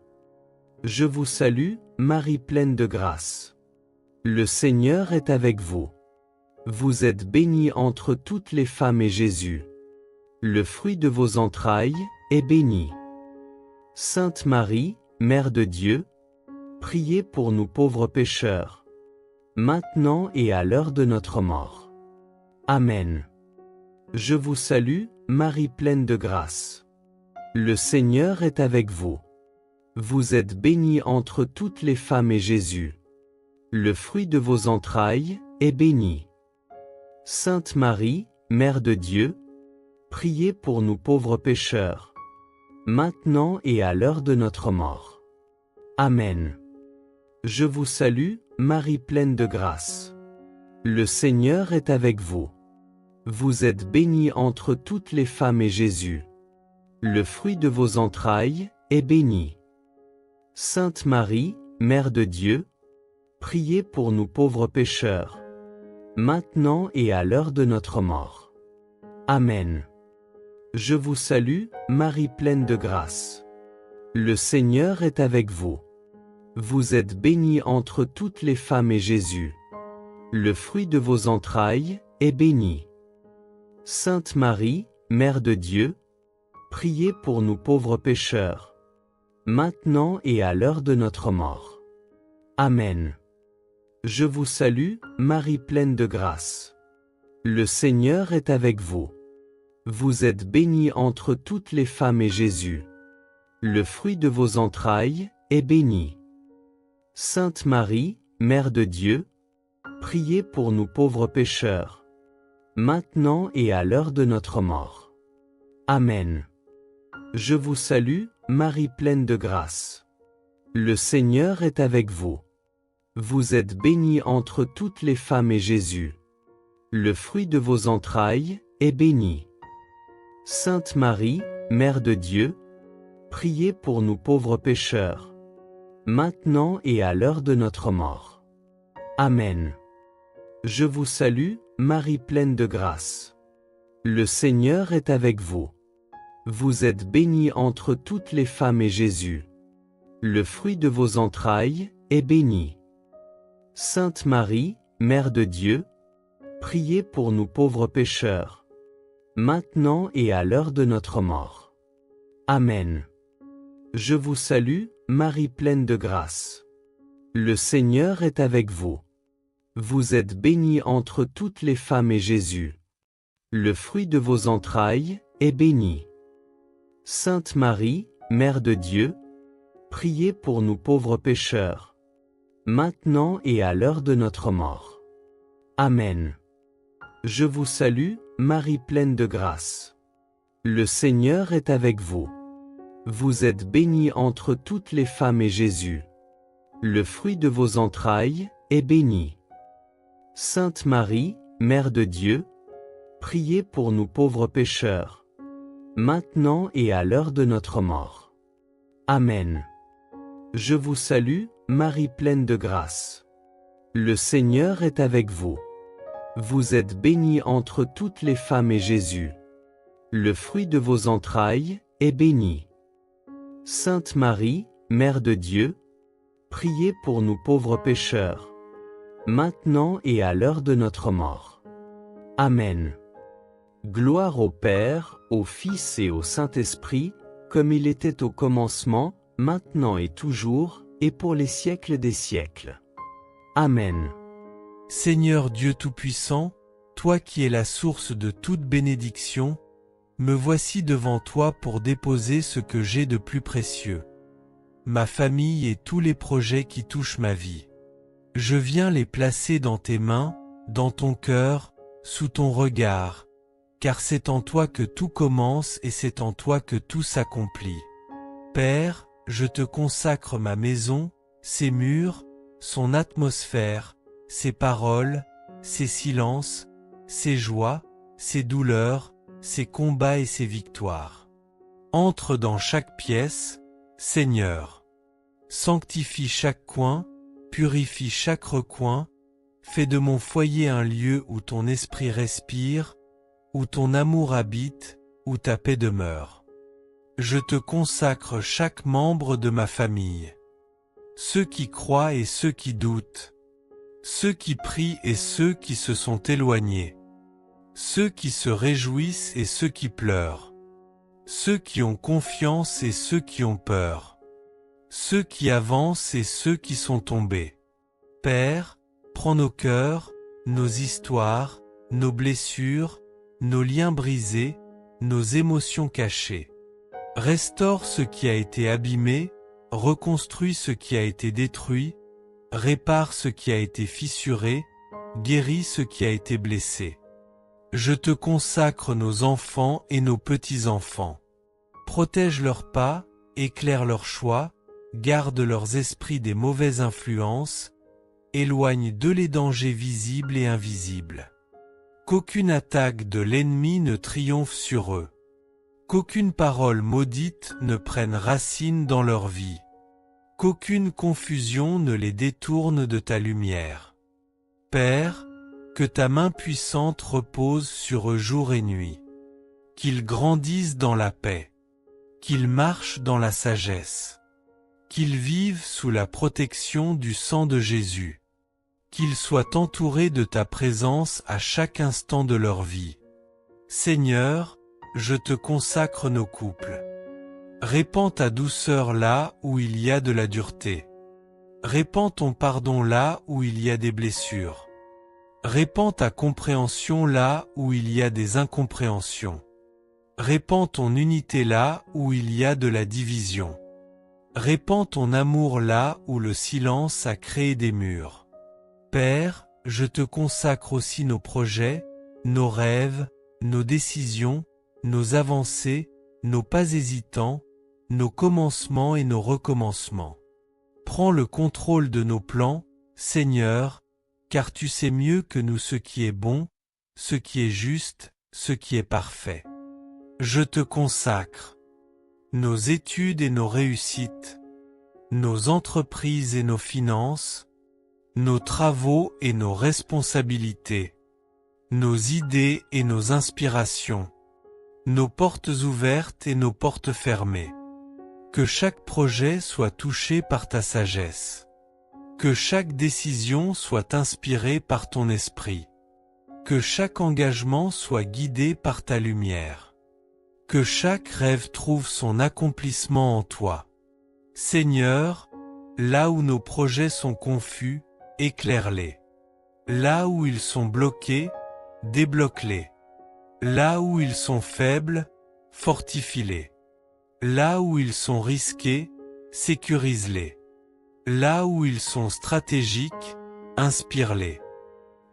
S2: Je vous salue, Marie pleine de grâce. Le Seigneur est avec vous. Vous êtes bénie entre toutes les femmes et Jésus, le fruit de vos entrailles, est béni. Sainte Marie, Mère de Dieu, priez pour nous pauvres pécheurs, maintenant et à l'heure de notre mort. Amen. Je vous salue, Marie pleine de grâce. Le Seigneur est avec vous. Vous êtes bénie entre toutes les femmes et Jésus, le fruit de vos entrailles, est béni. Sainte Marie, Mère de Dieu, priez pour nous pauvres pécheurs, maintenant et à l'heure de notre mort. Amen. Je vous salue, Marie pleine de grâce. Le Seigneur est avec vous. Vous êtes bénie entre toutes les femmes et Jésus, le fruit de vos entrailles, est béni. Sainte Marie, Mère de Dieu, priez pour nous pauvres pécheurs, maintenant et à l'heure de notre mort. Amen. Je vous salue, Marie pleine de grâce. Le Seigneur est avec vous. Vous êtes bénie entre toutes les femmes et Jésus, le fruit de vos entrailles, est béni. Sainte Marie, Mère de Dieu, priez pour nous pauvres pécheurs, maintenant et à l'heure de notre mort. Amen. Je vous salue, Marie pleine de grâce. Le Seigneur est avec vous. Vous êtes bénie entre toutes les femmes et Jésus, Le fruit de vos entrailles est béni. Sainte Marie, Mère de Dieu, priez pour nous pauvres pécheurs, maintenant et à l'heure de notre mort. Amen. Je vous salue, Marie pleine de grâce. Le Seigneur est avec vous. Vous êtes bénie entre toutes les femmes et Jésus, le fruit de vos entrailles, est béni. Sainte Marie, Mère de Dieu, priez pour nous pauvres pécheurs, maintenant et à l'heure de notre mort. Amen. Je vous salue, Marie pleine de grâce. Le Seigneur est avec vous. Vous êtes bénie entre toutes les femmes et Jésus, le fruit de vos entrailles, est béni. Sainte Marie, Mère de Dieu, priez pour nous pauvres pécheurs, maintenant et à l'heure de notre mort. Amen. Je vous salue, Marie pleine de grâce. Le Seigneur est avec vous. Vous êtes bénie entre toutes les femmes et Jésus, le fruit de vos entrailles, est béni. Sainte Marie, Mère de Dieu, priez pour nous pauvres pécheurs, maintenant et à l'heure de notre mort. Amen. Je vous salue, Marie pleine de grâce. Le Seigneur est avec vous. Vous êtes bénie entre toutes les femmes et Jésus, le fruit de vos entrailles, est béni. Sainte Marie, Mère de Dieu, priez pour nous pauvres pécheurs, maintenant et à l'heure de notre mort. Amen. Je vous salue, Marie pleine de grâce. Le Seigneur est avec vous. Vous êtes bénie entre toutes les femmes et Jésus, le fruit de vos entrailles, est béni. Sainte Marie, Mère de Dieu, priez pour nous pauvres pécheurs, maintenant et à l'heure de notre mort. Amen. Gloire au Père, au Fils et au Saint-Esprit, comme il était au commencement, maintenant et toujours, et pour les siècles des siècles. Amen.
S4: Seigneur Dieu Tout-Puissant, toi qui es la source de toute bénédiction, me voici devant toi pour déposer ce que j'ai de plus précieux, ma famille et tous les projets qui touchent ma vie. Je viens les placer dans tes mains, dans ton cœur, sous ton regard, car c'est en toi que tout commence et c'est en toi que tout s'accomplit. Père, je te consacre ma maison, ses murs, son atmosphère, ses paroles, ses silences, ses joies, ses douleurs, ses combats et ses victoires. Entre dans chaque pièce, Seigneur. Sanctifie chaque coin, purifie chaque recoin, fais de mon foyer un lieu où ton esprit respire, où ton amour habite, où ta paix demeure. Je te consacre chaque membre de ma famille. Ceux qui croient et ceux qui doutent. Ceux qui prient et ceux qui se sont éloignés. Ceux qui se réjouissent et ceux qui pleurent. Ceux qui ont confiance et ceux qui ont peur. Ceux qui avancent et ceux qui sont tombés. Père, prends nos cœurs, nos histoires, nos blessures, nos liens brisés, nos émotions cachées. Restaure ce qui a été abîmé, reconstruis ce qui a été détruit, répare ce qui a été fissuré, guéris ce qui a été blessé. Je te consacre nos enfants et nos petits-enfants. Protège leurs pas, éclaire leurs choix, garde leurs esprits des mauvaises influences, éloigne d'eux les dangers visibles et invisibles. Qu'aucune attaque de l'ennemi ne triomphe sur eux. Qu'aucune parole maudite ne prenne racine dans leur vie. Qu'aucune confusion ne les détourne de ta lumière. Père, que ta main puissante repose sur eux jour et nuit. Qu'ils grandissent dans la paix. Qu'ils marchent dans la sagesse. Qu'ils vivent sous la protection du sang de Jésus. Qu'ils soient entourés de ta présence à chaque instant de leur vie. Seigneur, je te consacre nos couples. Répands ta douceur là où il y a de la dureté. Répands ton pardon là où il y a des blessures. Répands ta compréhension là où il y a des incompréhensions. Répands ton unité là où il y a de la division. Répands ton amour là où le silence a créé des murs. Père, je te consacre aussi nos projets, nos rêves, nos décisions, nos avancées, nos pas hésitants, nos commencements et nos recommencements. Prends le contrôle de nos plans, Seigneur, car tu sais mieux que nous ce qui est bon, ce qui est juste, ce qui est parfait. Je te consacre nos études et nos réussites, nos entreprises et nos finances, nos travaux et nos responsabilités, nos idées et nos inspirations, nos portes ouvertes et nos portes fermées. Que chaque projet soit touché par ta sagesse. Que chaque décision soit inspirée par ton esprit. Que chaque engagement soit guidé par ta lumière. Que chaque rêve trouve son accomplissement en toi. Seigneur, là où nos projets sont confus, éclaire-les. Là où ils sont bloqués, débloque-les. Là où ils sont faibles, fortifie-les. Là où ils sont risqués, sécurise-les. Là où ils sont stratégiques, inspire-les.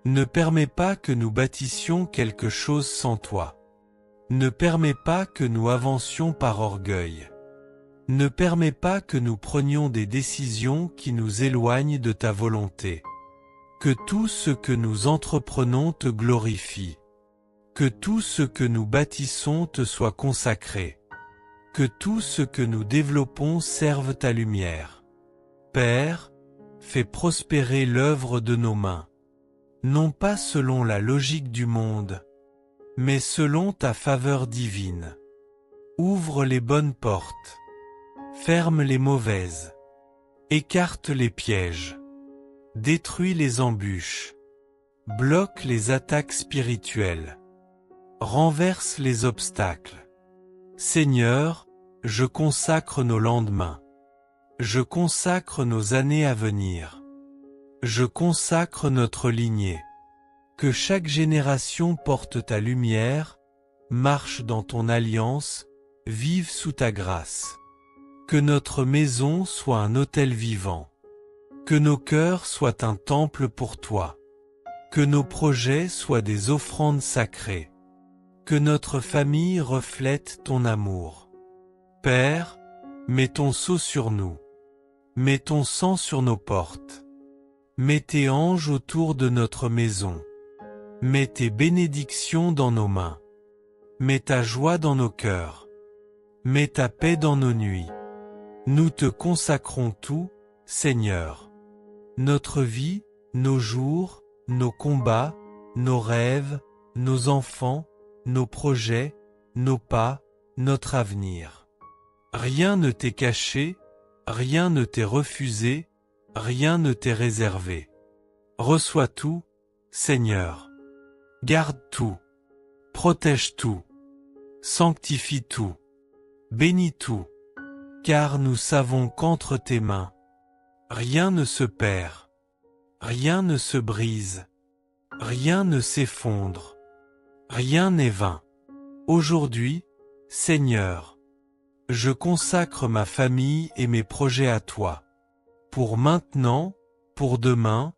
S4: Ne permets pas que nous bâtissions quelque chose sans toi. Ne permets pas que nous avancions par orgueil. Ne permets pas que nous prenions des décisions qui nous éloignent de ta volonté. Que tout ce que nous entreprenons te glorifie. Que tout ce que nous bâtissons te soit consacré. Que tout ce que nous développons serve ta lumière. Père, fais prospérer l'œuvre de nos mains. Non pas selon la logique du monde, mais selon ta faveur divine. Ouvre les bonnes portes. Ferme les mauvaises. Écarte les pièges. Détruis les embûches. Bloque les attaques spirituelles. Renverse les obstacles. Seigneur, je consacre nos lendemains. Je consacre nos années à venir. Je consacre notre lignée. Que chaque génération porte ta lumière, marche dans ton alliance, vive sous ta grâce. Que notre maison soit un autel vivant. Que nos cœurs soient un temple pour toi. Que nos projets soient des offrandes sacrées. Que notre famille reflète ton amour. Père, mets ton sceau sur nous. Mets ton sang sur nos portes. Mets tes anges autour de notre maison. Mets tes bénédictions dans nos mains. Mets ta joie dans nos cœurs. Mets ta paix dans nos nuits. Nous te consacrons tout, Seigneur. Notre vie, nos jours, nos combats, nos rêves, nos enfants, nos projets, nos pas, notre avenir. Rien ne t'est caché, rien ne t'est refusé, rien ne t'est réservé. Reçois tout, Seigneur. Garde tout. Protège tout. Sanctifie tout. Bénis tout. Car nous savons qu'entre tes mains, rien ne se perd, rien ne se brise, rien ne s'effondre, rien n'est vain. Aujourd'hui, Seigneur, je consacre ma famille et mes projets à toi, pour maintenant, pour demain,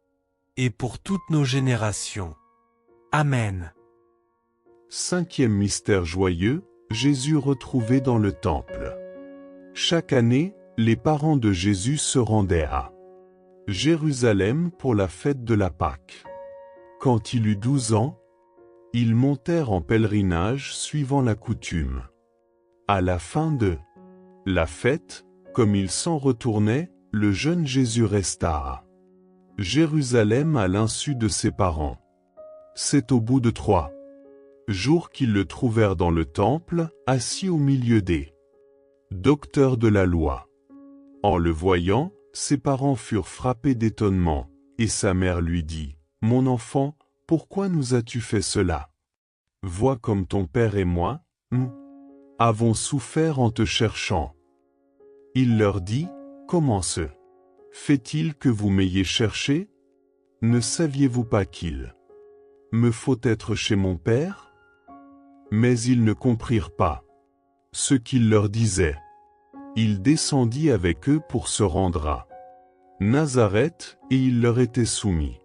S4: et pour toutes nos générations. Amen.
S3: Cinquième mystère joyeux, Jésus retrouvé dans le temple. Chaque année, les parents de Jésus se rendaient à Jérusalem pour la fête de la Pâque. Quand il eut 12 ans, ils montèrent en pèlerinage suivant la coutume. À la fin de la fête, comme ils s'en retournaient, le jeune Jésus resta à Jérusalem à l'insu de ses parents. C'est au bout de 3 jours qu'ils le trouvèrent dans le temple, assis au milieu des docteurs de la loi. En le voyant, ses parents furent frappés d'étonnement, et sa mère lui dit, « Mon enfant, pourquoi nous as-tu fait cela? Vois comme ton père et moi, nous avons souffert en te cherchant. » Il leur dit, « Comment se fait-il que vous m'ayez cherché? Ne saviez-vous pas qu'il me faut être chez mon père? » Mais ils ne comprirent pas ce qu'il leur disait. Il descendit avec eux pour se rendre à Nazareth, et il leur était soumis.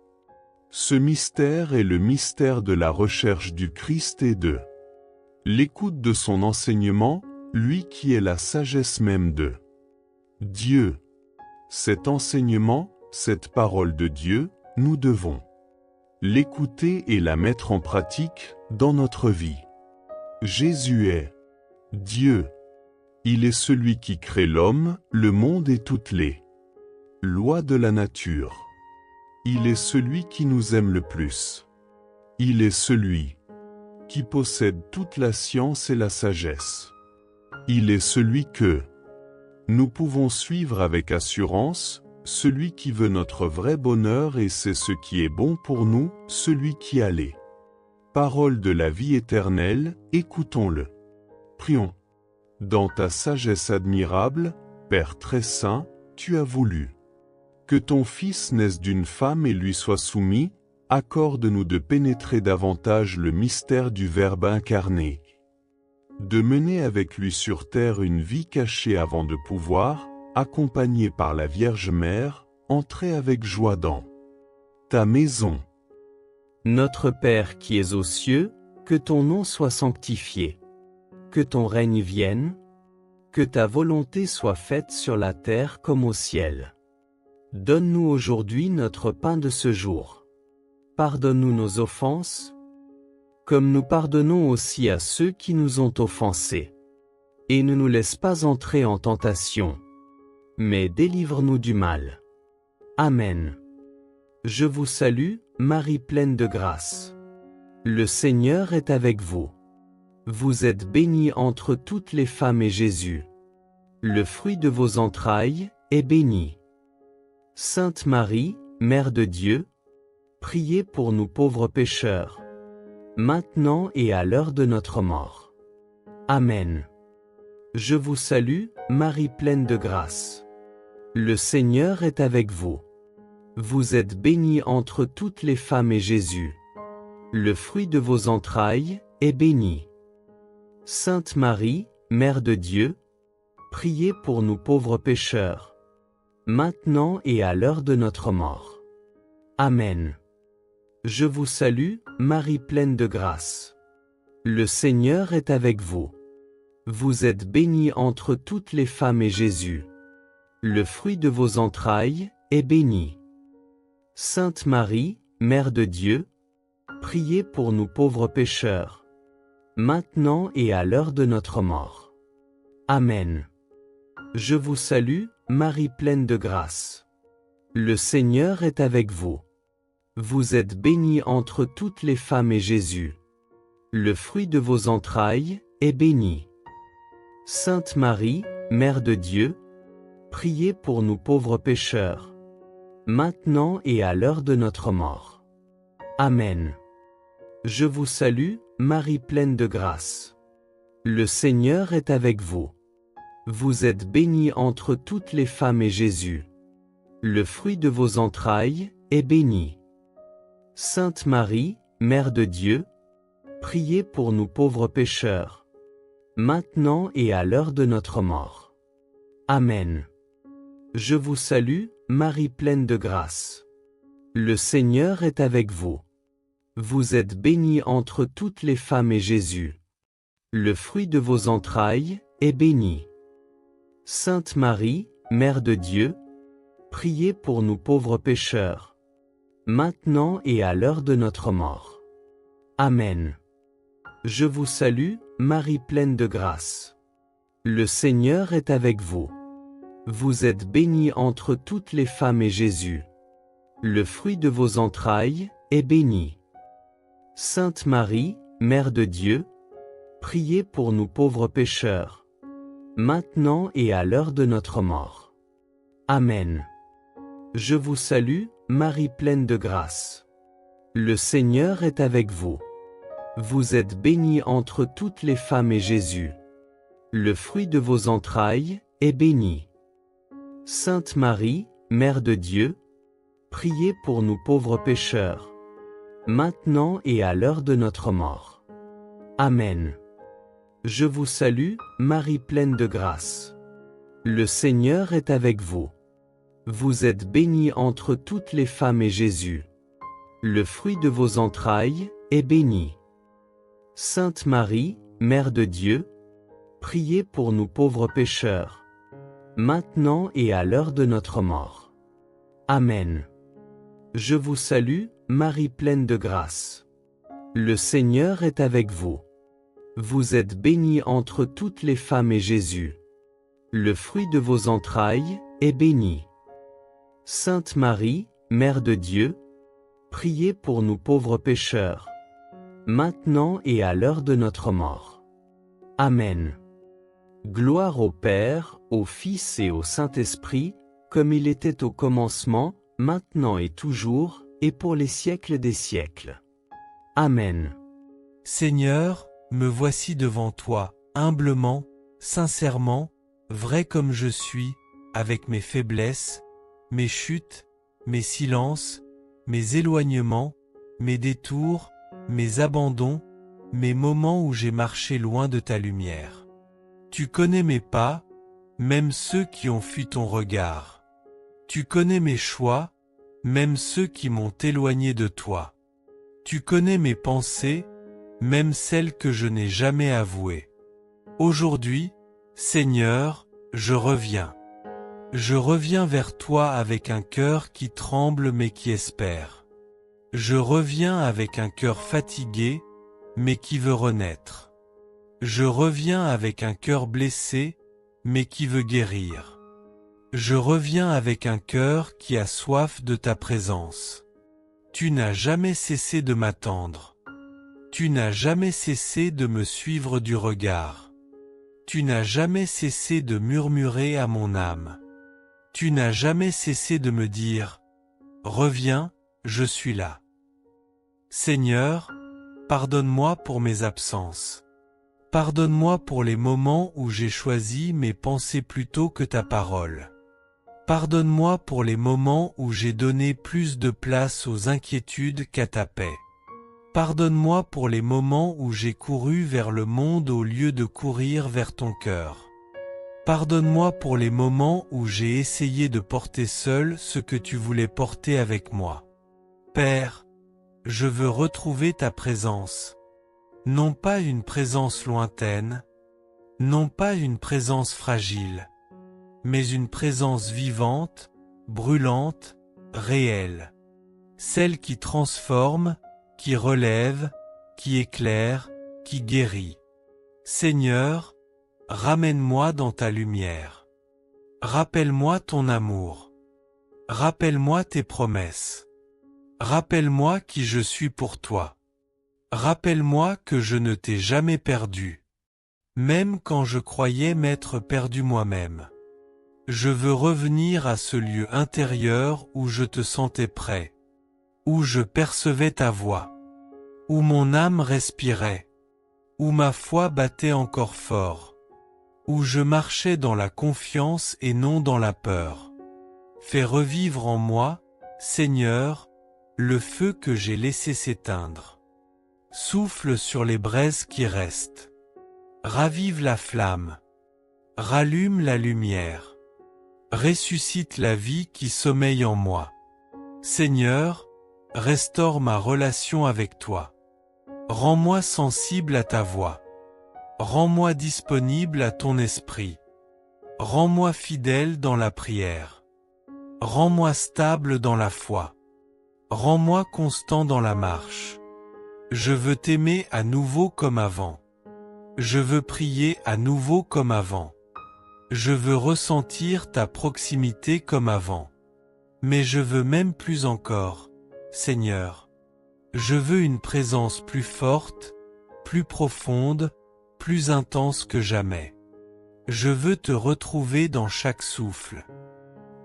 S3: Ce mystère est le mystère de la recherche du Christ et de l'écoute de son enseignement, lui qui est la sagesse même de Dieu. Cet enseignement, cette parole de Dieu, nous devons l'écouter et la mettre en pratique dans notre vie. Jésus est Dieu. Il est celui qui crée l'homme, le monde et toutes les lois de la nature. Il est celui qui nous aime le plus. Il est celui qui possède toute la science et la sagesse. Il est celui que nous pouvons suivre avec assurance, celui qui veut notre vrai bonheur et c'est ce qui est bon pour nous, celui qui a les paroles de la vie éternelle, écoutons-le. Prions. Dans ta sagesse admirable, Père très saint, tu as voulu que ton Fils naisse d'une femme et lui soit soumis, accorde-nous de pénétrer davantage le mystère du Verbe incarné, de mener avec lui sur terre une vie cachée avant de pouvoir, accompagné par la Vierge Mère, entrer avec joie dans ta maison.
S2: Notre Père qui es aux cieux, que ton nom soit sanctifié. Que ton règne vienne. Que ta volonté soit faite sur la terre comme au ciel. Donne-nous aujourd'hui notre pain de ce jour. Pardonne-nous nos offenses, comme nous pardonnons aussi à ceux qui nous ont offensés. Et ne nous laisse pas entrer en tentation, mais délivre-nous du mal. Amen. Je vous salue, Marie pleine de grâce. Le Seigneur est avec vous. Vous êtes bénie entre toutes les femmes et Jésus, le fruit de vos entrailles, est béni. Sainte Marie, Mère de Dieu, priez pour nous pauvres pécheurs, maintenant et à l'heure de notre mort. Amen. Je vous salue, Marie pleine de grâce. Le Seigneur est avec vous. Vous êtes bénie entre toutes les femmes et Jésus, le fruit de vos entrailles, est béni. Sainte Marie, Mère de Dieu, priez pour nous pauvres pécheurs, maintenant et à l'heure de notre mort. Amen. Je vous salue, Marie pleine de grâce. Le Seigneur est avec vous. Vous êtes bénie entre toutes les femmes et Jésus, le fruit de vos entrailles, est béni. Sainte Marie, Mère de Dieu, priez pour nous pauvres pécheurs, maintenant et à l'heure de notre mort. Amen. Je vous salue, Marie pleine de grâce. Le Seigneur est avec vous. Vous êtes bénie entre toutes les femmes et Jésus, le fruit de vos entrailles, est béni. Sainte Marie, Mère de Dieu, priez pour nous pauvres pécheurs, maintenant et à l'heure de notre mort. Amen. Je vous salue, Marie pleine de grâce. Le Seigneur est avec vous. Vous êtes bénie entre toutes les femmes et Jésus, le fruit de vos entrailles, est béni. Sainte Marie, Mère de Dieu, priez pour nous pauvres pécheurs, maintenant et à l'heure de notre mort. Amen. Je vous salue, Marie pleine de grâce. Le Seigneur est avec vous. Vous êtes bénie entre toutes les femmes et Jésus, le fruit de vos entrailles, est béni. Sainte Marie, Mère de Dieu, priez pour nous pauvres pécheurs, maintenant et à l'heure de notre mort. Amen. Je vous salue, Marie pleine de grâce. Le Seigneur est avec vous. Vous êtes bénie entre toutes les femmes et Jésus, le fruit de vos entrailles, est béni. Sainte Marie, Mère de Dieu, priez pour nous pauvres pécheurs, maintenant et à l'heure de notre mort. Amen. Je vous salue, Marie pleine de grâce. Le Seigneur est avec vous. Vous êtes bénie entre toutes les femmes et Jésus, le fruit de vos entrailles, est béni. Sainte Marie, Mère de Dieu, priez pour nous pauvres pécheurs, maintenant et à l'heure de notre mort. Amen. Je vous salue, Marie pleine de grâce. Le Seigneur est avec vous. Vous êtes bénie entre toutes les femmes et Jésus, le fruit de vos entrailles, est béni. Sainte Marie, Mère de Dieu, priez pour nous pauvres pécheurs, maintenant et à l'heure de notre mort. Amen. Je vous salue, Marie pleine de grâce. Le Seigneur est avec vous. Vous êtes bénie entre toutes les femmes et Jésus, le fruit de vos entrailles, est béni. Sainte Marie, Mère de Dieu, priez pour nous pauvres pécheurs, maintenant et à l'heure de notre mort. Amen. Gloire au Père, au Fils et au Saint-Esprit, comme il était au commencement, maintenant et toujours, et pour les siècles des siècles. Amen.
S4: Seigneur, me voici devant toi, humblement, sincèrement, vrai comme je suis, avec mes faiblesses, mes chutes, mes silences, mes éloignements, mes détours, mes abandons, mes moments où j'ai marché loin de ta lumière. Tu connais mes pas, même ceux qui ont fui ton regard. Tu connais mes choix, même ceux qui m'ont éloigné de toi. Tu connais mes pensées, même celles que je n'ai jamais avouées. Aujourd'hui, Seigneur, je reviens. Je reviens vers toi avec un cœur qui tremble mais qui espère. Je reviens avec un cœur fatigué, mais qui veut renaître. Je reviens avec un cœur blessé, mais qui veut guérir. Je reviens avec un cœur qui a soif de ta présence. Tu n'as jamais cessé de m'attendre. Tu n'as jamais cessé de me suivre du regard. Tu n'as jamais cessé de murmurer à mon âme. Tu n'as jamais cessé de me dire « Reviens, je suis là ». Seigneur, pardonne-moi pour mes absences. Pardonne-moi pour les moments où j'ai choisi mes pensées plutôt que ta parole. Pardonne-moi pour les moments où j'ai donné plus de place aux inquiétudes qu'à ta paix. Pardonne-moi pour les moments où j'ai couru vers le monde au lieu de courir vers ton cœur. Pardonne-moi pour les moments où j'ai essayé de porter seul ce que tu voulais porter avec moi. Père, je veux retrouver ta présence. Non pas une présence lointaine, non pas une présence fragile, mais une présence vivante, brûlante, réelle. Celle qui transforme, qui relève, qui éclaire, qui guérit. Seigneur, ramène-moi dans ta lumière. Rappelle-moi ton amour. Rappelle-moi tes promesses. Rappelle-moi qui je suis pour toi. Rappelle-moi que je ne t'ai jamais perdu, même quand je croyais m'être perdu moi-même. Je veux revenir à ce lieu intérieur où je te sentais près, où je percevais ta voix, où mon âme respirait, où ma foi battait encore fort, où je marchais dans la confiance et non dans la peur. Fais revivre en moi, Seigneur, le feu que j'ai laissé s'éteindre. Souffle sur les braises qui restent. Ravive la flamme. Rallume la lumière. Ressuscite la vie qui sommeille en moi. Seigneur, restaure ma relation avec toi. Rends-moi sensible à ta voix. Rends-moi disponible à ton esprit. Rends-moi fidèle dans la prière. Rends-moi stable dans la foi. Rends-moi constant dans la marche. Je veux t'aimer à nouveau comme avant. Je veux prier à nouveau comme avant. Je veux ressentir ta proximité comme avant. Mais je veux même plus encore, Seigneur. Je veux une présence plus forte, plus profonde, plus intense que jamais. Je veux te retrouver dans chaque souffle,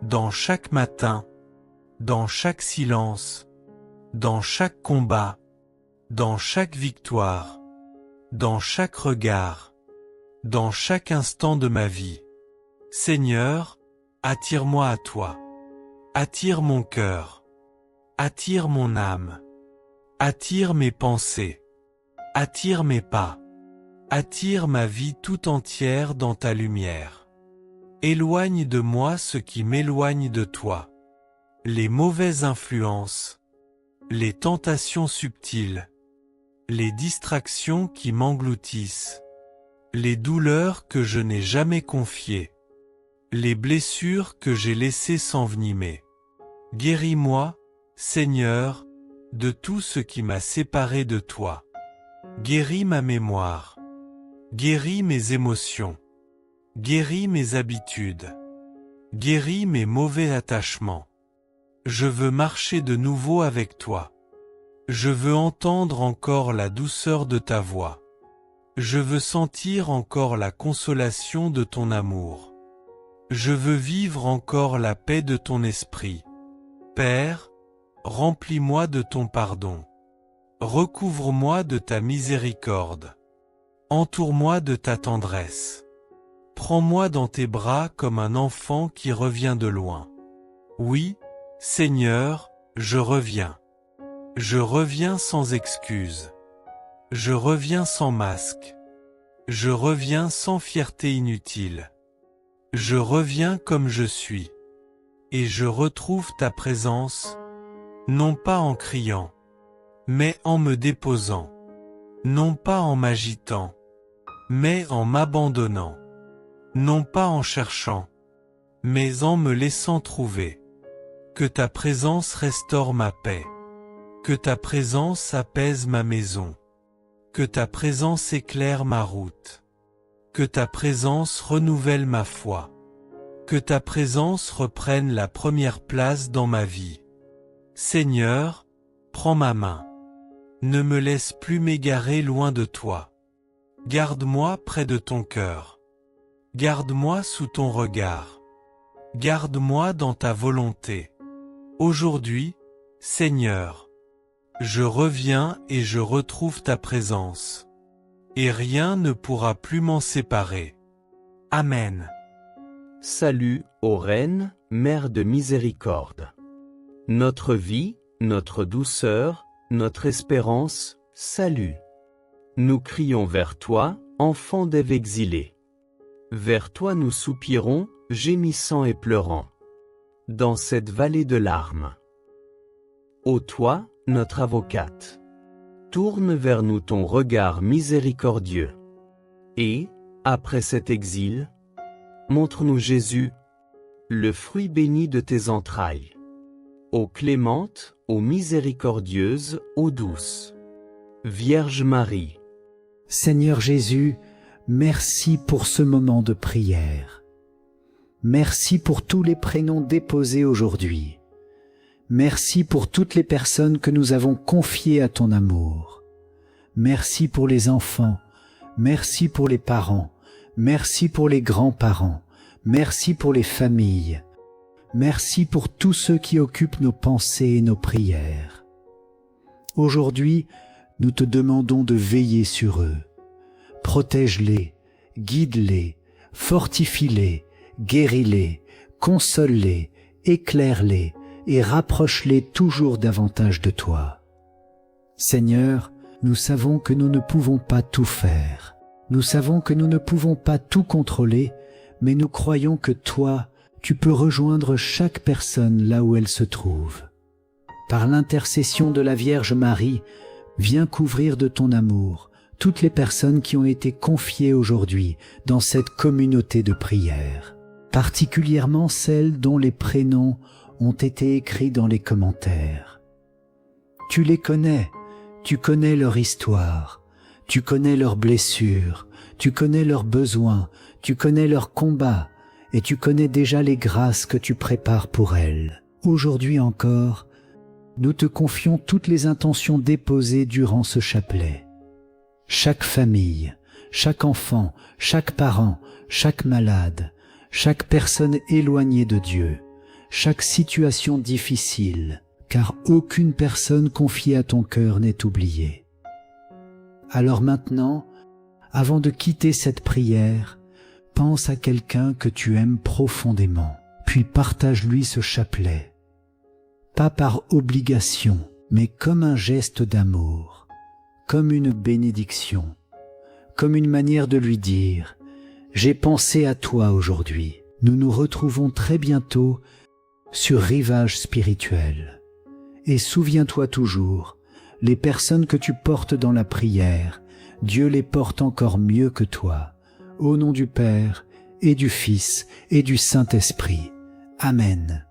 S4: dans chaque matin, dans chaque silence, dans chaque combat, dans chaque victoire, dans chaque regard, dans chaque instant de ma vie. Seigneur, attire-moi à toi. Attire mon cœur. Attire mon âme. Attire mes pensées. Attire mes pas. Attire ma vie tout entière dans ta lumière. Éloigne de moi ce qui m'éloigne de toi. Les mauvaises influences, les tentations subtiles, les distractions qui m'engloutissent, les douleurs que je n'ai jamais confiées, les blessures que j'ai laissées s'envenimer. Guéris-moi, Seigneur, de tout ce qui m'a séparé de toi. Guéris ma mémoire. Guéris mes émotions. Guéris mes habitudes. Guéris mes mauvais attachements. Je veux marcher de nouveau avec toi. Je veux entendre encore la douceur de ta voix. Je veux sentir encore la consolation de ton amour. Je veux vivre encore la paix de ton esprit. Père, remplis-moi de ton pardon. Recouvre-moi de ta miséricorde. Entoure-moi de ta tendresse. Prends-moi dans tes bras comme un enfant qui revient de loin. Oui, Seigneur, je reviens. Je reviens sans excuse. Je reviens sans masque. Je reviens sans fierté inutile. Je reviens comme je suis. Et je retrouve ta présence, non pas en criant, mais en me déposant, non pas en m'agitant, mais en m'abandonnant, non pas en cherchant, mais en me laissant trouver. Que ta présence restaure ma paix. Que ta présence apaise ma maison. Que ta présence éclaire ma route. Que ta présence renouvelle ma foi. Que ta présence reprenne la première place dans ma vie. Seigneur, prends ma main. Ne me laisse plus m'égarer loin de toi. Garde-moi près de ton cœur. Garde-moi sous ton regard. Garde-moi dans ta volonté. Aujourd'hui, Seigneur, je reviens et je retrouve ta présence. Et rien ne pourra plus m'en séparer. Amen.
S2: Salut, ô Reine, Mère de miséricorde. Notre vie, notre douceur, notre espérance, salut. Nous crions vers toi, enfant d'Ève exilée. Vers toi nous soupirons, gémissant et pleurant. Dans cette vallée de larmes. Ô toi, notre avocate. Tourne vers nous ton regard miséricordieux. Et, après cet exil, montre-nous Jésus, le fruit béni de tes entrailles. Ô clémente, ô miséricordieuse, ô douce. Vierge Marie.
S1: Seigneur Jésus, merci pour ce moment de prière. Merci pour tous les prénoms déposés aujourd'hui. Merci pour toutes les personnes que nous avons confiées à ton amour. Merci pour les enfants. Merci pour les parents. Merci pour les grands-parents. Merci pour les familles. Merci pour tous ceux qui occupent nos pensées et nos prières. Aujourd'hui, nous te demandons de veiller sur eux. Protège-les, guide-les, fortifie-les, guéris-les, console-les, éclaire-les et rapproche-les toujours davantage de toi. Seigneur, nous savons que nous ne pouvons pas tout faire. Nous savons que nous ne pouvons pas tout contrôler, mais nous croyons que toi, tu peux rejoindre chaque personne là où elle se trouve. Par l'intercession de la Vierge Marie, viens couvrir de ton amour toutes les personnes qui ont été confiées aujourd'hui dans cette communauté de prière, particulièrement celles dont les prénoms ont été écrits dans les commentaires. Tu les connais, tu connais leur histoire, tu connais leurs blessures, tu connais leurs besoins, tu connais leurs combats, et tu connais déjà les grâces que tu prépares pour elles. Aujourd'hui encore, nous te confions toutes les intentions déposées durant ce chapelet. Chaque famille, chaque enfant, chaque parent, chaque malade, chaque personne éloignée de Dieu, chaque situation difficile, car aucune personne confiée à ton cœur n'est oubliée. Alors maintenant, avant de quitter cette prière, pense à quelqu'un que tu aimes profondément, puis partage-lui ce chapelet. Pas par obligation, mais comme un geste d'amour, comme une bénédiction, comme une manière de lui dire « J'ai pensé à toi aujourd'hui ». Nous nous retrouvons très bientôt sur Rivage Spirituel. Et souviens-toi toujours, les personnes que tu portes dans la prière, Dieu les porte encore mieux que toi. Au nom du Père, et du Fils, et du Saint-Esprit. Amen.